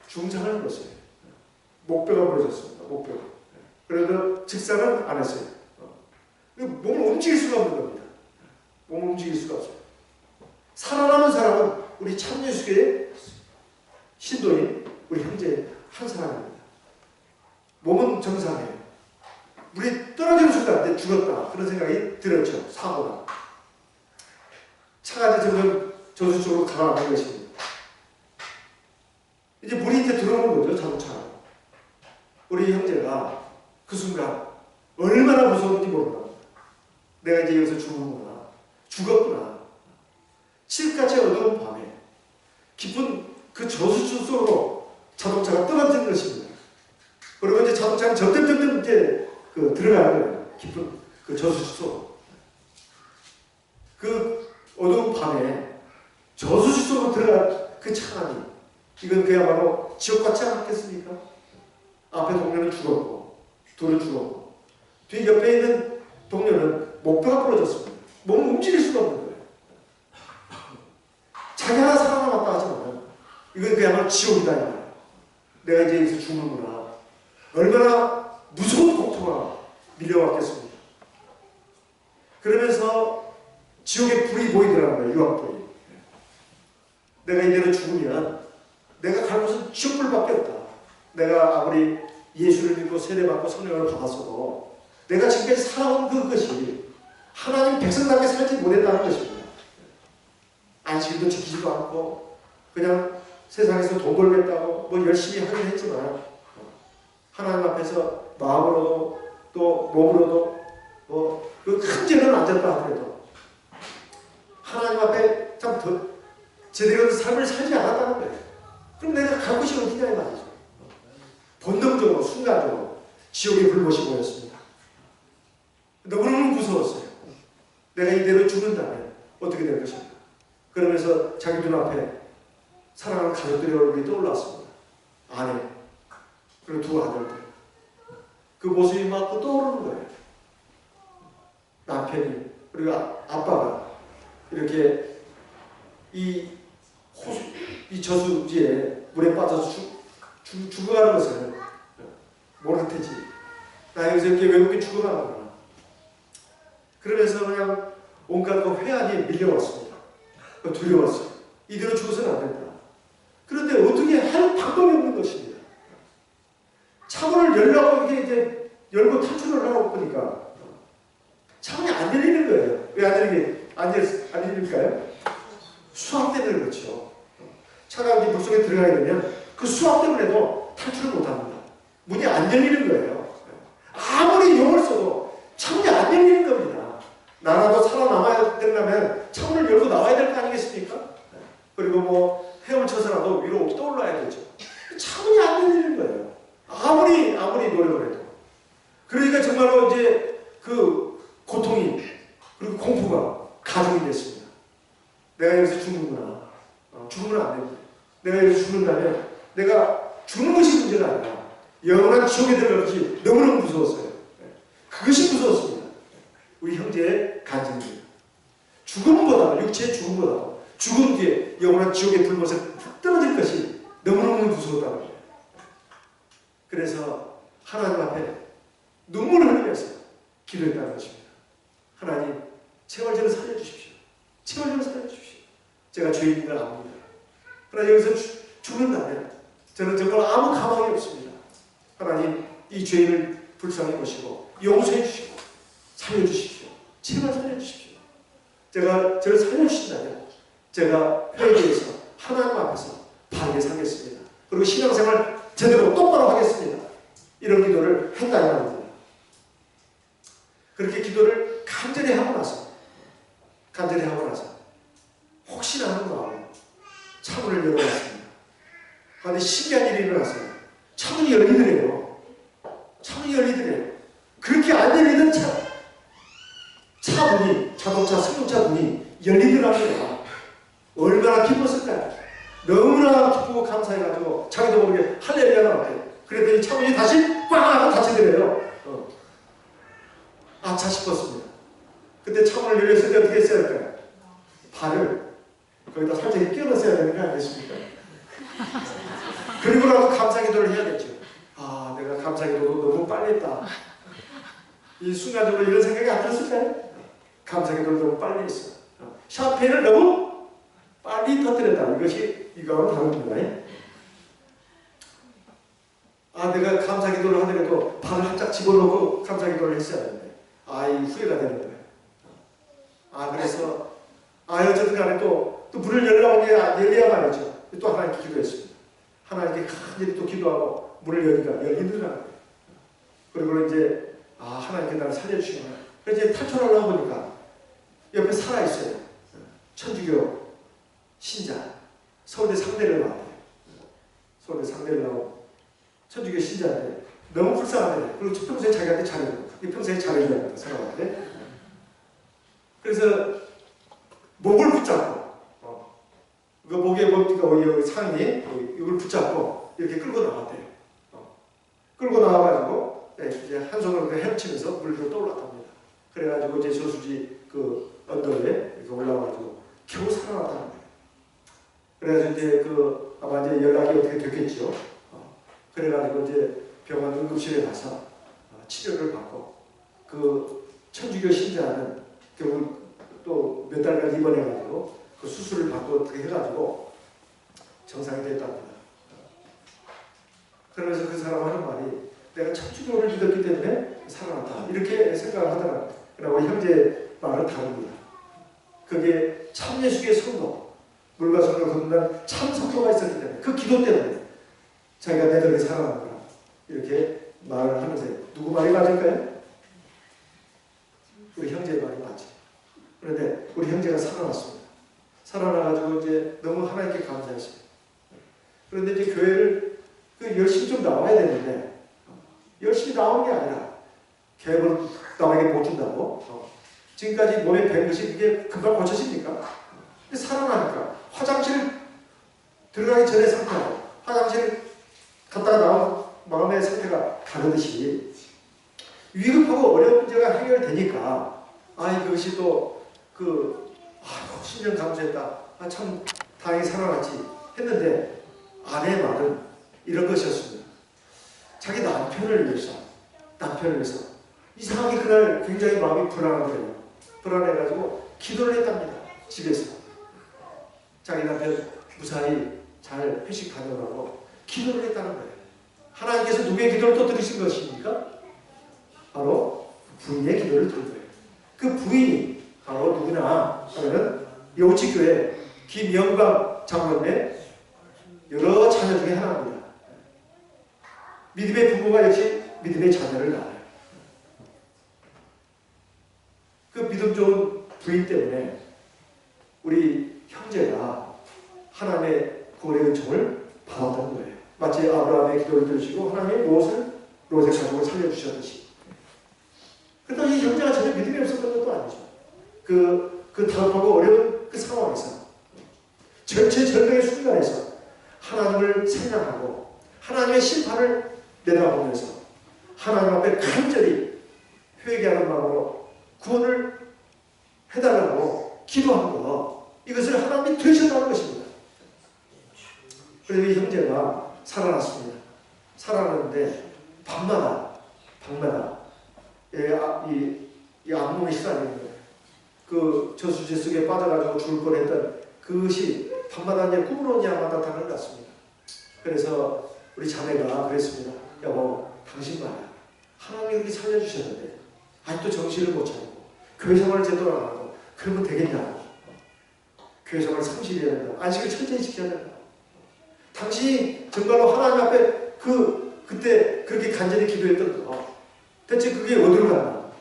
중상을 입었어요. 목뼈가 부러졌습니다. 목뼈가. 그래도 직사는 안 했어요. 몸을 움직일 수가 없는 겁니다. 몸을 움직일 수가 없어요. 살아남은 사람은 우리 참예수교의 신도인 우리 형제 한 사람입니다. 몸은 정상이에요. 물이 떨어지는 순간 죽었다 그런 생각이 들었죠. 사고가. 차가 이제 점점 저수 쪽으로 가라앉는 것입니다. 이제 물이 이제 들어오는 거죠. 자동차가. 우리 형제가 그 순간 얼마나 무서운지 모른다. 내가 이제 여기서 죽는구나. 죽었구나. 칠흑같이 어두운 밤에 깊은 그 저수지 속으로 자동차가 떨어지는 것입니다. 그리고 이제 자동차는 점점 이제 들어가는 거예요. 깊은 그 저수지 속으로. 그 어두운 밤에 저수지 속으로 들어간 그 차량이, 이건 그야말로 지옥 같지 않겠습니까? 앞에 동료는 죽었고, 둘은 죽었고, 뒤 옆에 있는 동료는 목뼈가 부러졌습니다. 몸을 움직일 수가 없는 거예요. 자기 하나 살아남았다 하지만 이건 그야말로 지옥이다. 내가 이제 여기서 죽는구나. 얼마나 무서운 고통과 밀려왔겠습니까? 그러면서 지옥의 불이 보이더라는 거예요. 유황불이. 내가 이대로 죽으면 내가 갈 곳은 지옥불밖에 없다. 내가 아무리 예수를 믿고 세례받고 성령을 받았어도 내가 지금까지 살아온 그것이 하나님 백성답게 살지 못했다는 것입니다. 안식일도 지키지도 않고 그냥 세상에서 돈 벌겠다고 열심히 하긴 했지만 하나님 앞에서 마음으로도 또 몸으로도 그 큰 죄는 안 졌다 하더라도 하나님 앞에 참 더 제대로 삶을 살지 않았다는 거예요. 그럼 내가 갈 곳이 어디냐 이 말이죠. 본능적으로 순간적으로 지옥의 불못이 보였습니다. 너무너무 무서웠어요. 내가 이대로 죽는다면 어떻게 될 것인가. 그러면서 자기 눈앞에 사랑하는 가족들의 얼굴이 떠올랐습니다. 아내, 그리고 두 아들들. 그 모습이 막 떠오르는 거예요. 남편이, 그리고 아빠가 이렇게 이 저수지에 물에 빠져서 죽어가는 것을 모를 테지. 나 여기서 이렇게 외롭게 죽어가는구나. 그러면서 그냥 온갖 그 회한이 밀려왔습니다. 두려웠어요. 이대로 죽어서는 안 된다. 그런데 어떻게 할 방법이 없는 것입니다. 창문을 열려고 이게 열고 탈출을 하고 보니까 창문이 안 열리는 거예요. 왜 안 열릴까요? 수압 때문에 그렇죠. 차가 물속에 들어가게 되면 그 수압 때문에도 탈출을 못합니다. 문이 안 열리는 거예요. 아무리 용을 써도 창문이 안 열리는 겁니다. 나라도 살아남아야 되려면 창문을 열고 나와야 될 거 아니겠습니까? 그리고 뭐 헤엄을 쳐서라도 위로 떠올라야 되죠. 창문이 안 열리는 거예요. 아무리 노력을 해도. 그러니까 정말로 이제 그 고통이 그리고 공포가 가중이 됐습니다. 내가 여기서 죽는구나. 죽으면 안 됩니다. 내가 여기서 죽는다면 내가 죽는 것이 문제가 아니라 영원한 지옥에 들어갈 것이 너무너무 무서웠어요. 그것이 무서웠습니다. 우리 형제의 간증입니다. 죽음보다, 육체의 죽음보다 죽음 뒤에 영원한 지옥의 불못에 푹 떨어질 것이 너무너무 무서웠다는 거예요. 그래서 하나님 앞에 눈물을 흘리면서 기도했다는 것입니다. 하나님, 제발 저를 살려주십시오. 제발 저를 살려주십시오. 제가 죄인인 걸 압니다. 그러나 여기서 죽는다면 저는 정말 아무 가망이 없습니다. 하나님, 이 죄인을 불쌍히 보시고 용서해 주시고 살려주십시오. 제발 살려주십시오. 제가 저를 살려주신다면 제가 회개해서 하나님 앞에서 바르게 살겠습니다. 그리고 신앙생활 제대로 똑바로 하겠습니다. 이런 기도를 했다는 겁니다. 그렇게 기도를 간절히 하고 나서 혹시나 하는 마음에 창문을 열어봤습니다. 그런데 신기한 일이 일어났어요. 창문이 열리더래요. 그렇게 안 열리던 차문이, 자동차 승용차 문이 열리더랍니다. 얼마나 기뻤을까요? 너무나 기쁘고 감사해가지고 자기도 모르게 할렐루야 나왔대요. 그랬더니 차문이 다시 꽝 하고 닫히더래요. 아차 싶었습니다. 그때 창문을 열렸을 때 어떻게 했어야 할까요? 발을 거기다 살짝 끼워넣었어야 되는 거 아니겠습니까? 그리고라도 감사기도를 해야겠죠. 아, 내가 감사기도도 너무 빨리 했다. 이 순간적으로 이런 생각이 안 들었을까요? 감사기도를 너무 빨리 했어. 샴페인을 너무 빨리 터뜨렸다. 이거하고 다른 겁니다. 아, 내가 감사기도를 하더라도 발을 살짝 집어넣고 감사기도를 했어야 되는데, 이 후회가 되는 거예요. 그래서 어쨌든 간에 또 문을 열려고 열려야 말이죠. 또 하나님께 기도했습니다. 하나님께 간절히 또 기도하고 문을 열리더라는 거예요. 그리고 이제 하나님께 나를 살려주시구나. 그래서 이제 탈출하려고 보니까 옆에 살아있어요. 천주교 신자. 서울대 상대를 나왔대요. 서울대 상대를 나오고 천주교 신자인데 너무 불쌍하대요. 그리고 평소에 자기한테 잘해줘요. 평소에 잘해줘야 합니다. 사람한테. 그래서 목을 붙잡고 그 목에 여기 상인이 이걸 붙잡고 이렇게 끌고 나갔대요. 끌고 나와가지고 이제 한 손으로 헤엄치면서 물로 떠올랐답니다. 그래가지고 이제 저수지 그 언덕에 이렇게 올라와가지고 겨우 살아났다는 거예요. 그래가지고 이제 아마 이제 연락이 어떻게 됐겠죠. 그래가지고 이제 병원 응급실에 가서 치료를 받고 그 천주교 신자는 결국 또 몇 달간 입원해가지고 그 수술을 받고 어떻게 해가지고 정상이 됐답니다. 그러면서 그 사람 하는 말이 내가 천주교를 믿었기 때문에 살아났다. 이렇게 생각을 하더라고요. 그러나 우리 형제 말은 다릅니다. 그게 참 예수의 성도, 물과 성을 거듭난 참 성도가 있었기 때문에 그 기도 때문에 자기가 내들에 살아난 거라. 이렇게 말을 하면서 누구 말이 맞을까요? 우리 형제의 말이 맞지. 그런데 우리 형제가 살아났습니다. 살아나가지고 이제 너무 하나님께 감사했어요. 그런데 이제 교회를 그 열심히 좀 나와야 되는데 열심히 나오는 게 아니라 계획을 남에게 못 준다고 지금까지 몸에 밴 것이 그게 금방 고쳐집니까? 근데 살아나니까 화장실 들어가기 전에 상태하고 화장실 갔다가 나온 마음의 상태가 다르듯이 위급하고 어려운 문제가 해결되니까 그것이 또 신령 감수했다. 참 다행히 살아났지 했는데 아내의 말은 이런 것이었습니다. 자기 남편을 위해서 이상하게 그날 굉장히 마음이 불안하더래요. 불안해가지고 기도를 했답니다. 집에서 자기 남편 무사히 잘 회식 다녀오라고 기도를 했다는 거예요. 하나님께서 누구의 기도를 또 들으신 것입니까? 바로 부인의 기도를 들은 거예요. 그 부인이 바로 누구나 하면은 여우치교회 김영광 장로님의 여러 자녀 중에 하나입니다. 믿음의 부모가 역시 믿음의 자녀를 낳아요. 그 믿음 좋은 부인 때문에 우리 형제가 하나님의 구원의 은총을 받았다는 거예요. 마치 아브라함의 기도를 들으시고 하나님의 롯의 가족을 살려주셨듯이. 그런데 이 형제가 전혀 믿음이 없었던 것도 아니죠. 그 다급하고 어려운 그 상황에서 절체절명의 순간에서 하나님을 생각하고 하나님의 심판을 내다보면서 하나님 앞에 간절히 회개하는 마음으로 구원을 해달라고 기도한 거, 이것을 하나님이 되셨다는 것입니다. 그래서 이 형제가 살아났습니다. 살아났는데 밤마다 이 악몽이 시달리는 거예요. 그 저수지 속에 빠져가지고 죽을 뻔했던 그것이 밤마다 이제 꿈으로 나타나는 것 같습니다. 그래서 우리 자매가 그랬습니다. 여보, 당신 말이야. 하나님이 이렇게 살려주셨는데 아직도 정신을 못 차리고 교회 생활을 제대로 안 하고 그러면 되겠냐고. 교회 생활을 성실히 해야 된다. 안식을 철저히 지켜야 된다. 당신이 정말로 하나님 앞에 그때 그렇게 간절히 기도했던 거 대체 그게 어디로 갔나.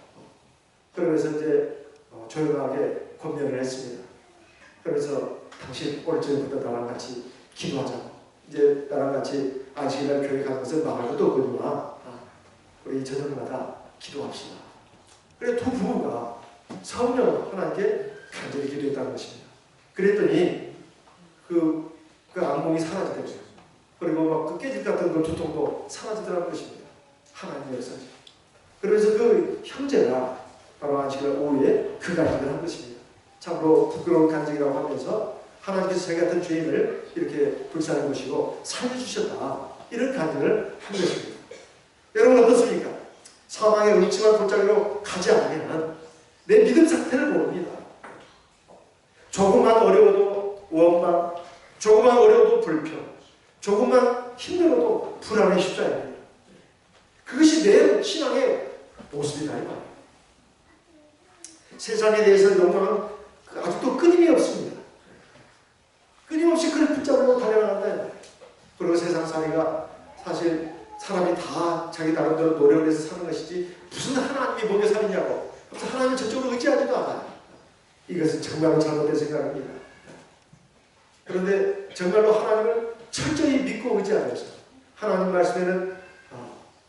그러면서 이제 조용하게 권면을 했습니다. 그래서 당신 오늘 저녁부터 나랑 같이 기도하자고. 이제 나랑 같이 안식일날 교회 가는 것을 망할 것도 없거든요. 우리 저녁마다 기도합시다. 그래 두 부부가 성령 하나님께 간절히 기도했다는 것입니다. 그랬더니 그 악몽이 사라지더라고요. 그리고 막 그 깨질 같은 그 두통도 사라지더라는 것입니다. 하나님의 역사죠. 그러면서 그 형제가 바로 안식일 오후에 그 간증을 한 것입니다. 참으로 부끄러운 간증이라고 하면서 하나님께서 자기 같은 죄인을 이렇게 불쌍히 보시고 살려주셨다. 이런 간증을 한 것입니다. 여러분 어떻습니까? 사망의 음침한 골짜기로 가지 않으면 내 믿음 상태를 모릅니다. 조금만 어려워도 원망, 조금만 어려워도 불평, 조금만 힘들어도 불안에 휩싸입니다. 그것이 내 신앙의 모습이다. 세상에 대해서 욕망은 아직도 끊임이 없습니다. 끊임없이 그를 붙잡으려고 달려나간다. 그리고 세상 살이가 사실 사람이 다 자기 나름대로 노력을 해서 사는 것이지 무슨 하나님이 먹여 살리냐고 하나님을 저쪽으로 의지하지도 않아요. 이것은 정말로 잘못된 생각입니다. 그런데 정말로 하나님을 철저히 믿고 의지하면서 하나님 말씀에는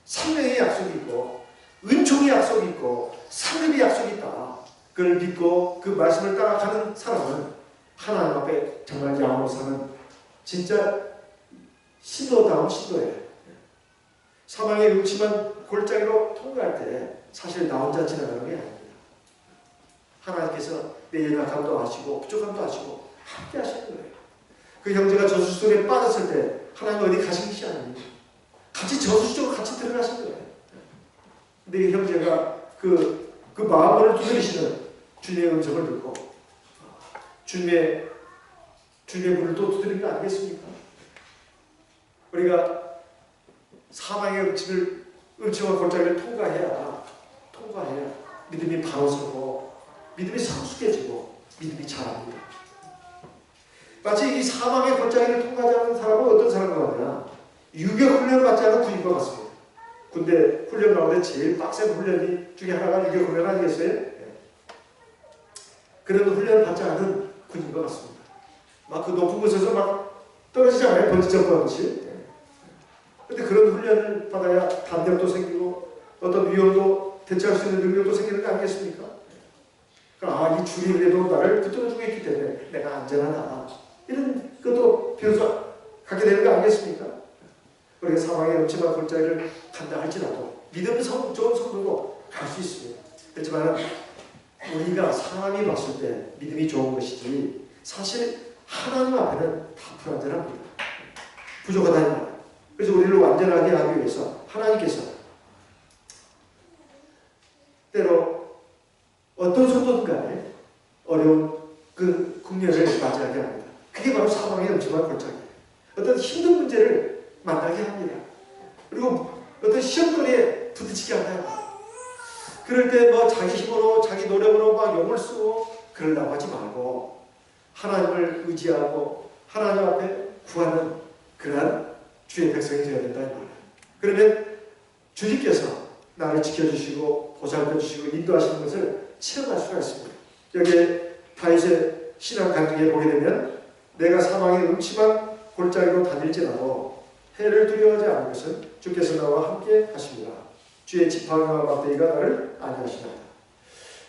생명의 약속이 있고 은총의 약속이 있고 상급의 약속이 있다. 그걸 믿고 그 말씀을 따라가는 사람은 하나님 앞에 정말 양으로 사는 진짜 신도다운 신도예요. 사망의 음침한 골짜기로 통과할 때 사실 나 혼자 지나가는 게 아닙니다. 하나님께서 내 연약함도 아시고 부족함도 아시고 함께 하시는 거예요. 그 형제가 저수지 속에 빠졌을 때 하나님 어디 가신 것이 아닙니다. 같이 저수지 쪽으로 같이 들어가신 거예요. 근데 이 형제가 그 마음을 두드리시는 주님의 음성을 듣고 주님의 문을 또 두드린 거 아니겠습니까? 우리가 사망의 음침한 골짜기를 통과해야 믿음이 바로 서고 믿음이 성숙해지고 믿음이 자랍니다. 마치 이 사망의 골짜기를 통과하지 않는 사람은 어떤 사람과 같냐? 유격 훈련을 받지 않은 군인과 같습니다. 군대 훈련 가운데 제일 빡센 훈련 중에 하나가 유격 훈련 아니겠어요? 네. 그런 훈련을 받지 않은 군인과 같습니다. 막 그 높은 곳에서 막 떨어지잖아요. 번지 점프하듯이. 네. 근데 그런 훈련을 받아야 단결도 생기고 어떤 위험도 대처할 수 있는 능력도 생기는 거 아니겠습니까? 그러니까 이 줄이 그래도 나를 붙들어주고 있기 때문에 내가 안전하다. 이런 것도 비로소 갖게 되는 거 아니겠습니까? 우리가 사망의 음침한 골짜기를 간다 할지라도 믿음이 좋은 성도로 갈 수 있습니다. 그렇지만 우리가 사람이 봤을 때 믿음이 좋은 것이지 사실 하나님 앞에는 다 불완전합니다. 부족하다 이 말이에요. 그래서 우리를 완전하게 하기 위해서 하나님께서 때로 어떤 성도든 간에 어려운 그 국면을 맞이하게 합니다. 그게 바로 사망의 음침한 골짜기예요. 어떤 힘든 문제를 만나게 합니다. 그리고 어떤 시험거리에 부딪히게 한다. 그럴 때 뭐 자기 힘으로 자기 노력으로 막 용을 쓰고 그러려고 하지 말고 하나님을 의지하고 하나님 앞에 구하는 그러한 주의 백성이 되어야 된다 이 말이에요. 그러면 주님께서 나를 지켜주시고 보살펴주시고 인도하시는 것을 체험할 수가 있습니다. 여기에 다윗의 신앙 간증에 보게 되면 내가 사망의 음침한 골짜기로 다닐지라도 해를 두려워하지 않은 것은 주께서 나와 함께 하십니다. 주의 지팡이와 막대기가 나를 안위하시나이다.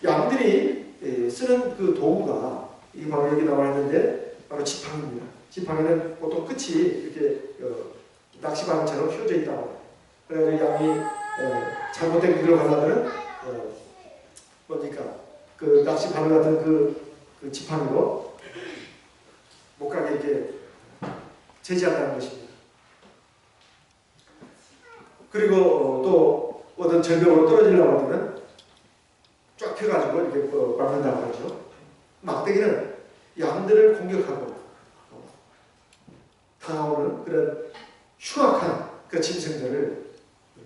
양들이 쓰는 그 도구가 이 바로 여기 나와 있는데 바로 지팡이입니다. 지팡이는 보통 끝이 이렇게 낚시바늘처럼 휘어져 있다고. 그래서 양이 잘못된 길로 가려면 뭡니까 그 낚시바늘 같은 그 지팡이로 못 가게 이렇게 제지한다는 것입니다. 그리고 또 어떤 절벽으로 떨어지려고 하면 쫙 펴가지고 이렇게 막는다고 하죠. 막대기는 양들을 공격하고 다가오는 그런 흉악한 그 짐승들을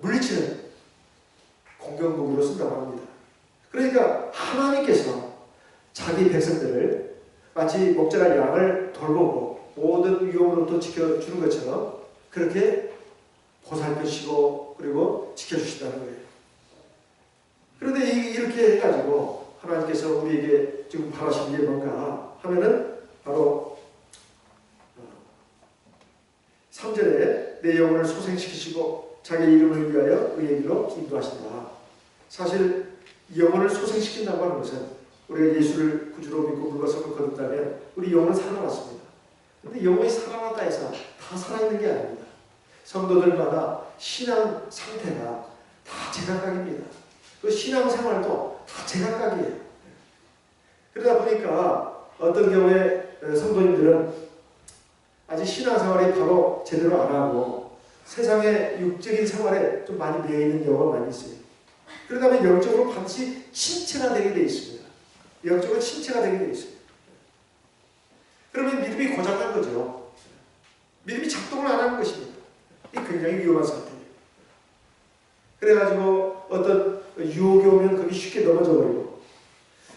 물리치는 공격무기로 쓴다고 합니다. 그러니까 하나님께서 자기 백성들을 마치 목자가 양을 돌보고 모든 위험으로부터 지켜주는 것처럼 그렇게 보살펴시고 그리고 지켜주신다는 거예요. 그런데 이렇게 해가지고 하나님께서 우리에게 지금 바라시는 게 뭔가 하면은 바로 3절에 내 영혼을 소생시키시고 자기 이름을 위하여 의의 길로 인도하신다. 사실 영혼을 소생시킨다고 하는 것은 우리가 예수를 구주로 믿고 물과성을 거듭다면 우리 영혼은 살아났습니다. 그런데 영혼이 살아났다 해서 다 살아있는 게 아닙니다. 성도들마다 신앙 상태가 다 제각각입니다. 그 신앙 생활도 다 제각각이에요. 그러다 보니까 어떤 경우에 성도님들은 아직 신앙 생활이 바로 제대로 안 하고 세상의 육적인 생활에 좀 많이 매여 있는 경우가 많이 있어요. 그러다 보면 영적으로 반드시 침체가 되게 되어 있습니다. 영적으로 침체가 되게 되어 있습니다. 그러면 믿음이 고장난 거죠. 믿음이 작동을 안 하는 것입니다. 이 굉장히 위험한 상태예요. 그래가지고 어떤 유혹이 오면 그게 쉽게 넘어져 버리고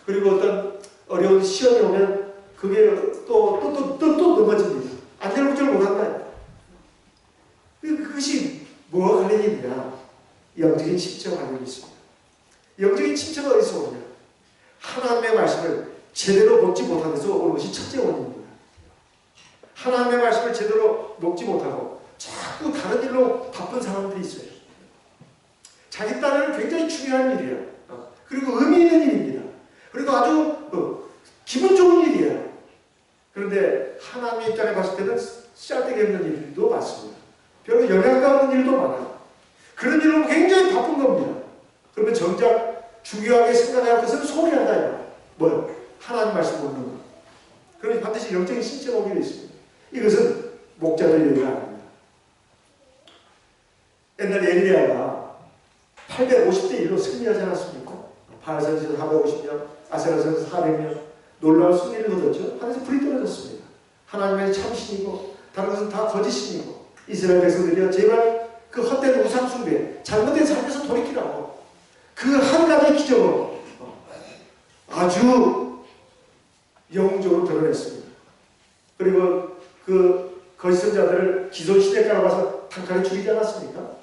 그리고 어떤 어려운 시험이 오면 그게 또 넘어집니다. 안절부절 못한다. 그것이 뭐와 관련이 있느냐? 영적인 침체와 관련이 있습니다. 영적인 침체가 어디서 오느냐? 하나님의 말씀을 제대로 먹지 못한 데서 오는 것이 첫째 원인입니다. 하나님의 말씀을 제대로 먹지 못하고 자꾸 다른 일로 바쁜 사람들이 있어요. 자기 딴에는 굉장히 중요한 일이에요. 그리고 의미 있는 일입니다. 그리고 아주 기분 좋은 일이에요. 그런데 하나님의 입장에 봤을 때는 쓸데기 없는 일도 많습니다. 별로 영향가 없는 일도 많아요. 그런 일로 굉장히 바쁜 겁니다. 그러면 정작 중요하게 생각할 것은 소리한다. 뭐요? 하나님 말씀 묻는 거. 그러니 반드시 영적인 신체가 오게 되어 있습니다. 이것은 목자들 얘기가 아닙니다. 옛날에 엘리야가 850대 1로 승리하지 않았습니까? 바알산에서 450명, 아세라에서 400명 놀라운 승리를 거뒀죠. 하늘에서 불이 떨어졌습니다. 하나님의 참신이고 다른 것은 다 거짓신이고 이스라엘 백성들이여 제발 그 헛된 우상 숭배 잘못된 삶에서 돌이키라고 그 한 가지 기적으로 아주 영웅적으로 드러냈습니다. 그리고 그 거짓 선자들을 기존 시대가로 가서 단칼에 죽이지 않았습니까?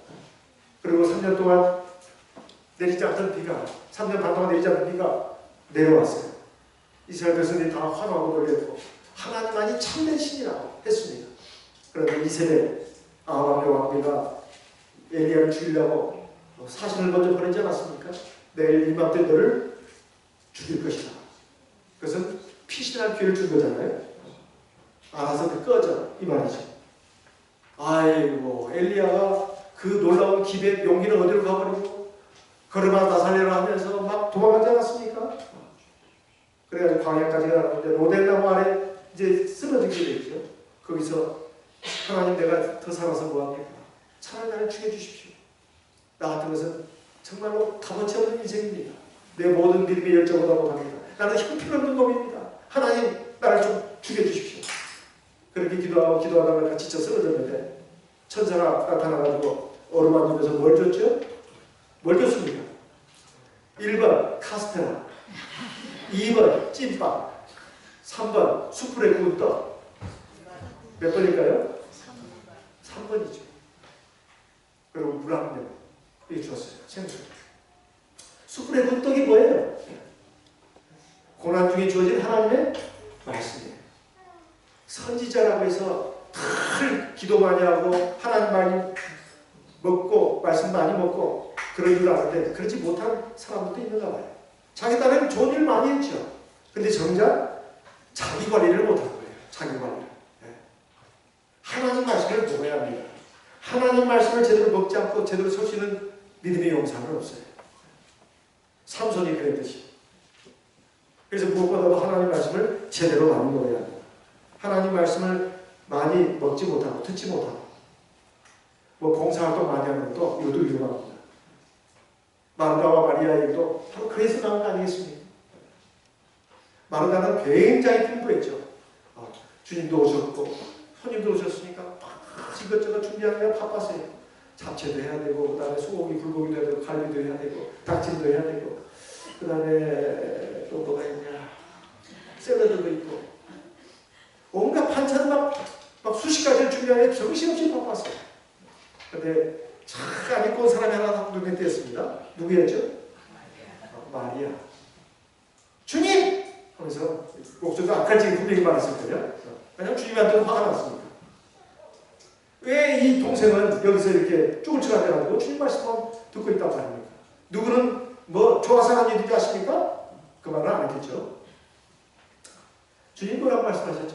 그리고 3년 동안 내리지 않던 비가 3년 반 동안 내리지 않던 비가 내려왔어요. 이스라엘 백성들이 다 환호하고 놀렸고 하나님만이 참된 신이라고 했습니다. 그런데 이세벨 아합의 왕비가 엘리야를 죽이려고 사신을 먼저 보내지 않았습니까? 내일 이맘때 너를 죽일 것이다. 그것은 피신할 기회를 준 거잖아요. 알아서 꺼져 이 말이죠. 아이고 엘리야가 그 놀라운 기백 용기는 어디로 가버리고 걸음아 나 살려라 하면서 막 도망가지 않았습니까? 그래가지고 광야까지 가는데 로델나무 아래 이제 쓰러지게 되죠. 거기서 하나님 내가 더 살아서 뭐합니까? 차라리 나를 죽여주십시오. 나 같은 것은 정말로 값어치 없는 인생입니다. 내 모든 믿음의 열정을 하고 갑니다. 나는 형편없는 놈입니다. 하나님 나를 좀 죽여주십시오. 그렇게 기도하다가 지쳐 쓰러졌는데 천사가 나타나가지고 어루만지면서 뭘 줬죠? 뭘 줬습니까? 1번 카스테라, 2번 찐빵, 3번 숯불에 구운 떡. 몇 번일까요? 3번이죠. 그리고 물 한 병 이게 주었어요. 생수. 숯불에 구운 떡이 뭐예요? 고난 중에 주어진 하나님의 말씀이에요. 선지자라고 해서 늘 기도 많이 하고 하나님 많이 먹고 말씀 많이 먹고 그런 줄 아는데 그렇지 못한 사람들도 있는가 봐요. 자기 딴에는 좋은 일 많이 했죠. 근데 정작 자기 관리를 못한 거예요. 자기 관리를. 하나님 말씀을 먹어야 합니다. 하나님 말씀을 제대로 먹지 않고 제대로 설 수 있는 믿음의 용사는 없어요. 삼손이 그랬듯이. 그래서 무엇보다도 하나님 말씀을 제대로 많이 먹어야 합니다. 하나님 말씀을 많이 먹지 못하고 듣지 못하고 뭐 봉사활동 많이 하는 것도 이것도 위험합니다. 마르다와 마리아의 일도 바로 그래서 나온 거 아니겠습니까? 마르다는 굉장히 풍부했죠. 주님도 오셨고 손님도 오셨으니까 이것저것 준비하느라 바빴어요. 잡채도 해야 되고 그 다음에 소고기, 불고기도 해야 되고 갈비도 해야 되고 닭찜도 해야 되고 그 다음에 또 뭐가 있냐 샐러드도 있고 온갖 반찬 막 수십 가지를 준비하느라 정신없이 바빴어요. 그런데 참 안 입고 온 사람이 하나 눈에 띄었습니다. 누구였죠? 마리아. 주님! 하면서 목소리가 악할지게 분명히 말했을 거예요. 왜냐하면 주님한테는 화가 났습니다. 왜 이 동생은 여기서 이렇게 쭈글쭈글 해가지고 주님 말씀만 듣고 있다고 합니까? 누구는 뭐 좋아서 하는 일이지 아십니까? 그 말은 안 했겠죠. 주님 뭐라고 말씀하셨죠?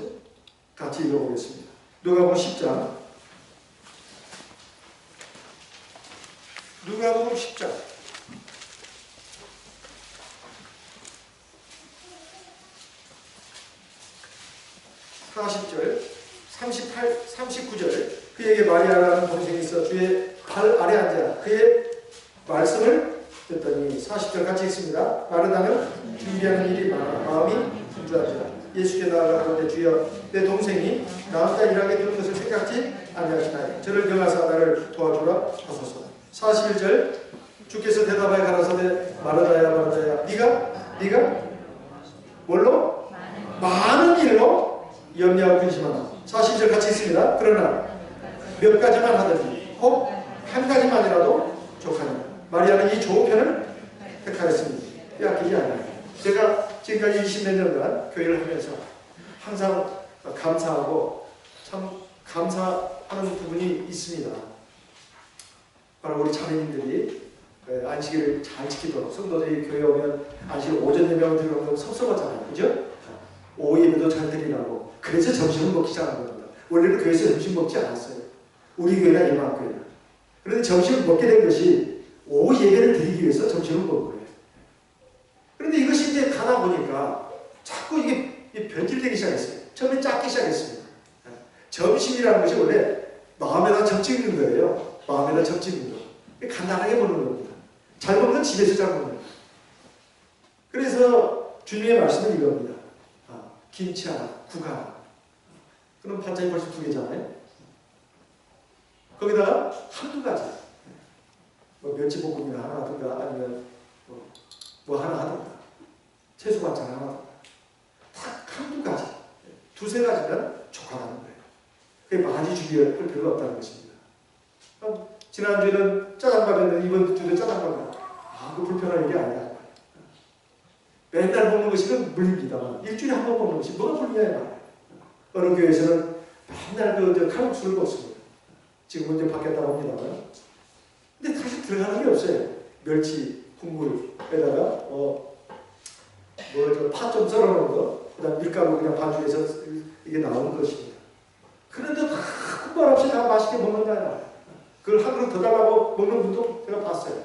같이 읽어보겠습니다. 누가복음 10장. 누가복음 10장. 40절, 38, 39절. 그에게 마리아라는 동생이 있어 주의 발 아래 앉아 그의 말씀을 듣더니 40절 같이 읽습니다. 마르다는 준비하는 일이 많아 마음이 분주하지라. 예수께 나아가는데 주여 내 동생이 나 혼자 일하게 되는 것을 생각지 아니하시나니 저를 명하사 나를 도와주라 하소서. 41절 주께서 대답하여 가라사대 마르다야 마르다야 네가 뭘로? 많은 일로 염려하고 근심한다. 40절 같이 있습니다. 그러나 몇 가지만 하든지 혹 한 가지만이라도 족하니 마리아는 이 좋은 편을 택하였습니다. 빼앗기지 않아요. 제가 지금까지 20몇 년간 교회를 하면서 항상 감사하고 참 감사하는 부분이 있습니다. 바로 우리 자매님들이 안식일을 잘 지키도록 성도들이 교회 오면 안식일 오전 예배를 드리면 섭섭하잖아요. 그죠? 오후 예배도 잘 드리라고. 그래서 점심을 먹기 시작한 겁니다. 원래는 교회에서 점심 먹지 않았어요. 우리 교회가 일반교회다. 그런데 점심을 먹게 된 것이 오후 예배를 드리기 위해서 점심을 먹은 거예요. 그런데 이것이 이제 가다 보니까 자꾸 이게 변질되기 시작했어요. 처음에 작기 시작했습니다. 점심이라는 것이 원래 마음에다 접찍는 거예요. 마음에다 접찍는 거. 간단하게 먹는 겁니다. 잘 먹는 건 집에서 잘 먹는 거예요. 그래서 주님의 말씀은 이겁니다. 김치 하나, 국 하나. 그럼 반찬이 벌써 2개잖아요. 거기다가 한두 가지. 뭐 멸치볶음이나 하나 하든가 아니면 뭐 하나 하든가. 채소 반찬 하나 하든가. 딱 한두 가지. 2-3 가지면 족하다는 거예요. 그게 많이 준비할 필요가 없다는 것입니다. 지난주에는 짜장밥이었는데 이번 주도 짜장밥. 그 불편한 일이 아니다. 맨날 먹는 것이면 물립니다만 일주일에 한 번 먹는 것이 뭐가 물리냐에 말이에요. 어느 교회에서는 맨날 칼국수를 먹습니다. 지금은 이제 바뀌었다고 합니다만 근데 다시 들어가는 게 없어요. 멸치 국물에다가 파 좀 썰어놓은 거, 그다음 밀가루 그냥 반죽해서 이게 나오는 것입니다. 그런데 다 군말 없이 다 맛있게 먹는 거 아니야. 그걸 한 그릇 더 달라고 먹는 분도 제가 봤어요.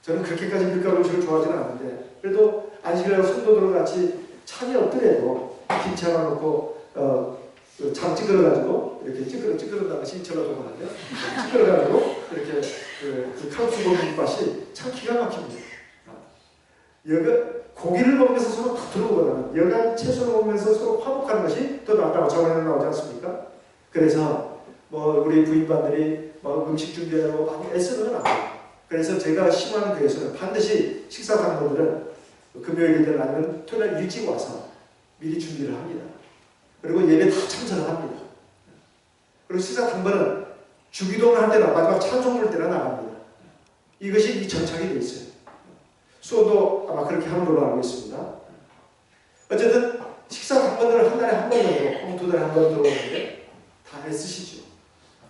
저는 그렇게까지 밀가루 음식을 좋아하지는 않는데, 그래도 안식이라고 성도들과 같이 찬이 없더라도 김치 하나 넣고 장 찌그러가지고 이렇게 찌그러다가 신철라고 하는데, 찌그러가지고 이렇게 그 칼국수 먹는 맛이 참 기가 막힙니다. 여가 고기를 먹으면서 서로 다투르거나 여간 채소를 먹으면서 서로 화목하는 것이 더 낫다고 저번에는 나오지 않습니까? 그래서 우리 부인반들이 음식 준비하려고 많이 애쓰는 건 아니에요. 그래서 제가 심화하는 교회에서는 반드시 식사 당번들은 금요일이든 아니면 토요일 일찍 와서 미리 준비를 합니다. 그리고 예배 다 참석을 합니다. 그리고 식사 당번은 주기도를 할 때나 마지막 찬송 부를 때나 나갑니다. 이것이 이 정착이 되어 있어요. 수호도 아마 그렇게 하는 걸로 알고 있습니다. 어쨌든 식사 당번들은 한 달에 한 번 정도, 두 달에 한 번 들어오는데 다 애쓰시죠.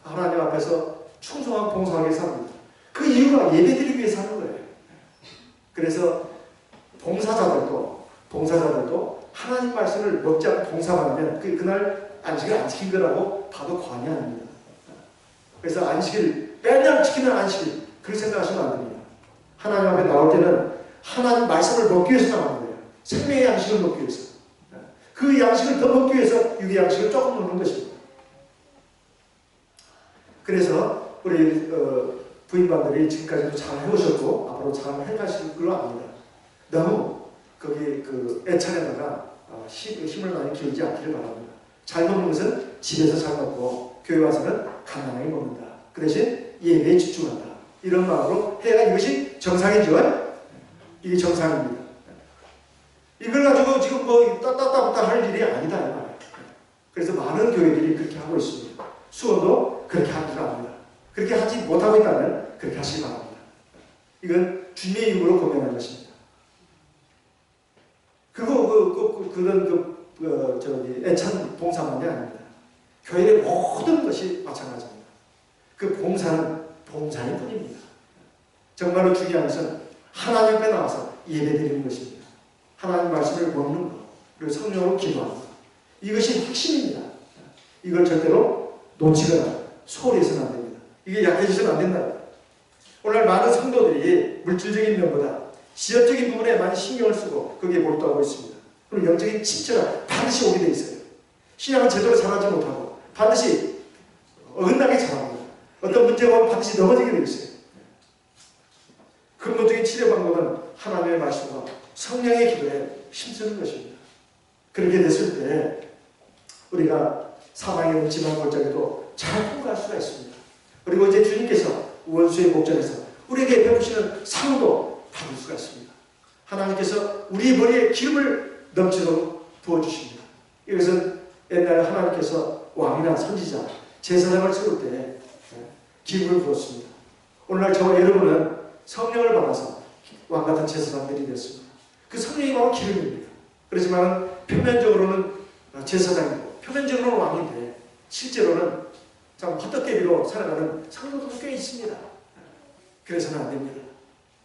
하나님 앞에서 충성하고 봉사하게 삽니다. 그 이유가 예배드리기 위해서 하는 거예요. 그래서 봉사자들도 하나님 말씀을 먹지 않고 봉사만 하면 그날 안식을 안 지킨 거라고 봐도 과언이 아닙니다. 그래서 안식일 맨날 지키는 안식일 그렇게 생각하시면 안 됩니다. 하나님 앞에 나올 때는 하나님 말씀을 먹기 위해서 나가는 거예요. 생명의 양식을 먹기 위해서. 그 양식을 더 먹기 위해서 육의 양식을 조금 먹는 것입니다. 그래서 우리 부인반들이 지금까지도 잘 해오셨고 앞으로 잘 해가실 걸로 압니다. 너무 거기 애찬에다가 힘을 많이 기울이지 않기를 바랍니다. 잘 먹는 것은 집에서 잘 먹고 교회 와서는 가난하게 먹는다. 그 대신 예배에 집중한다. 이런 마음으로 해야 이것이 정상이죠. 이게 정상입니다. 이걸 가지고 지금 따따따따 할 일이 아니다 이 말이에요. 그래서 많은 교회들이 그렇게 하고 있습니다. 수원도 그렇게 하지는 않습니다. 그렇게 하지 못하고 있다면 그렇게 하시기 바랍니다. 이건 주님의 이름으로 고백하는 것입니다. 그런 애찬 봉사만이 아닙니다. 교회의 모든 것이 마찬가지입니다. 그 봉사는 봉사일 뿐입니다. 정말로 중요한 것은 하나님 앞에 나와서 예배드리는 것입니다. 하나님 말씀을 먹는 것, 그리고 성령으로 기도하는 것. 이것이 핵심입니다. 이걸 절대로 놓치거나 소홀히 해서는 안 됩니다. 이게 약해지서는 안 된다. 오늘 많은 성도들이 물질적인 면보다 지역적인 부분에 많이 신경을 쓰고 거기에 몰두하고 있습니다. 그리고 영적인 침체가 반드시 오게 돼 있어요. 신앙은 제대로 잘하지 못하고 반드시 어긋나게 잘합니다. 어떤 문제가 오면 반드시 넘어지게 돼 있어요. 근본적인 치료 방법은 하나님의 말씀과 성령의 기도에 힘쓰는 것입니다. 그렇게 됐을 때 우리가 사망의 음침한 골짜기도 잘 통과할 수가 있습니다. 그리고 이제 주님께서 원수의 목전에서 우리에게 베푸시는 상도 받을 수가 있습니다. 하나님께서 우리 머리에 기름을 넘치도록 부어주십니다. 이것은 옛날에 하나님께서 왕이나 선지자, 제사장을 세울 때 기름을 부었습니다. 오늘날 저와 여러분은 성령을 받아서 왕같은 제사장들이 됐습니다. 그 성령이 바로 기름입니다. 그렇지만 표면적으로는 제사장이고 표면적으로는 왕인데 실제로는 참 헛되게비로 살아가는 성도들도 꽤 있습니다. 그래서는 안 됩니다.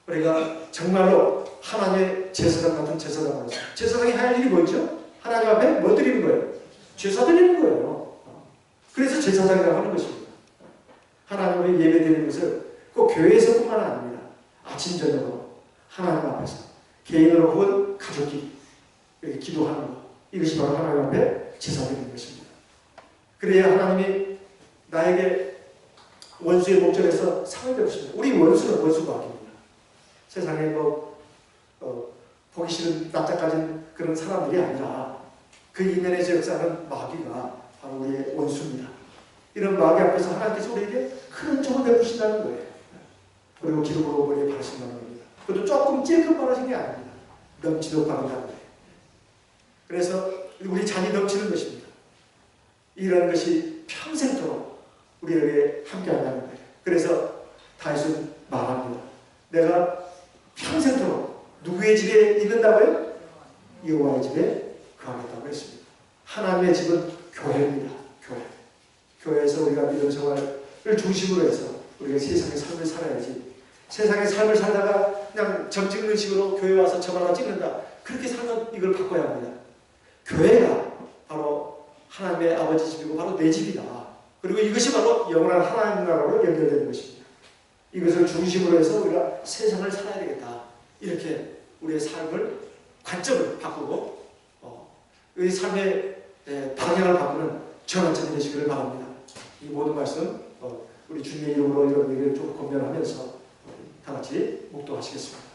우리가 정말로 하나님의 제사장 같은 제사장으로서 제사장이 할 일이 뭐죠? 하나님 앞에 뭐 드리는 거예요? 제사 드리는 거예요. 그래서 제사장이라고 하는 것입니다. 하나님 앞에 예배 드리는 것을 꼭 교회에서뿐만 아닙니다. 아침 저녁으로 하나님 앞에서 개인으로 혹은 가족끼리 기도하는 것, 이것이 바로 하나님 앞에 제사 드리는 것입니다. 그래야 하나님이 나에게 원수의 목전에서 상을 베푸십니다. 우리 원수는 원수가 아닙니다. 세상에 보기 싫은 납작가진 그런 사람들이 아니라 그 이면에서 역사하는 마귀가 바로 우리의 원수입니다. 이런 마귀 앞에서 하나님께서 우리에게 큰 은총을 베푸신다는 거예요. 그리고 기름으로 머리에 바르신다는 겁니다. 그것도 조금 찔끔 바르신 게 아닙니다. 넘치도록 바른다는 거예요. 그래서 우리 잔이 넘치는 것입니다. 이런 것이 평생토록 우리에게 함께한다는 거예요. 그래서 다윗은 말합니다. 내가 평생토록 누구의 집에 있는다고요? 여호와의 집에 거하겠다고 했습니다. 하나님의 집은 교회입니다. 교회에서 우리가 믿음 생활을 중심으로 해서 우리가 세상의 삶을 살아야지. 세상의 삶을 살다가 그냥 점 찍는 식으로 교회 와서 점 하나 찍는다. 그렇게 살면 이걸 바꿔야 합니다. 교회가 바로 하나님의 아버지 집이고 바로 내 집이다. 그리고 이것이 바로 영원한 하나님 나라로 연결되는 것입니다. 이것을 중심으로 해서 우리가 세상을 살아야 되겠다. 이렇게 우리의 삶을 관점을 바꾸고 우리 삶의 방향을 바꾸는 전환점이 되시기를 바랍니다. 이 모든 말씀 우리 주님의 이름으로 여러분에게 좀 권면하면서 다 같이 묵도하시겠습니다.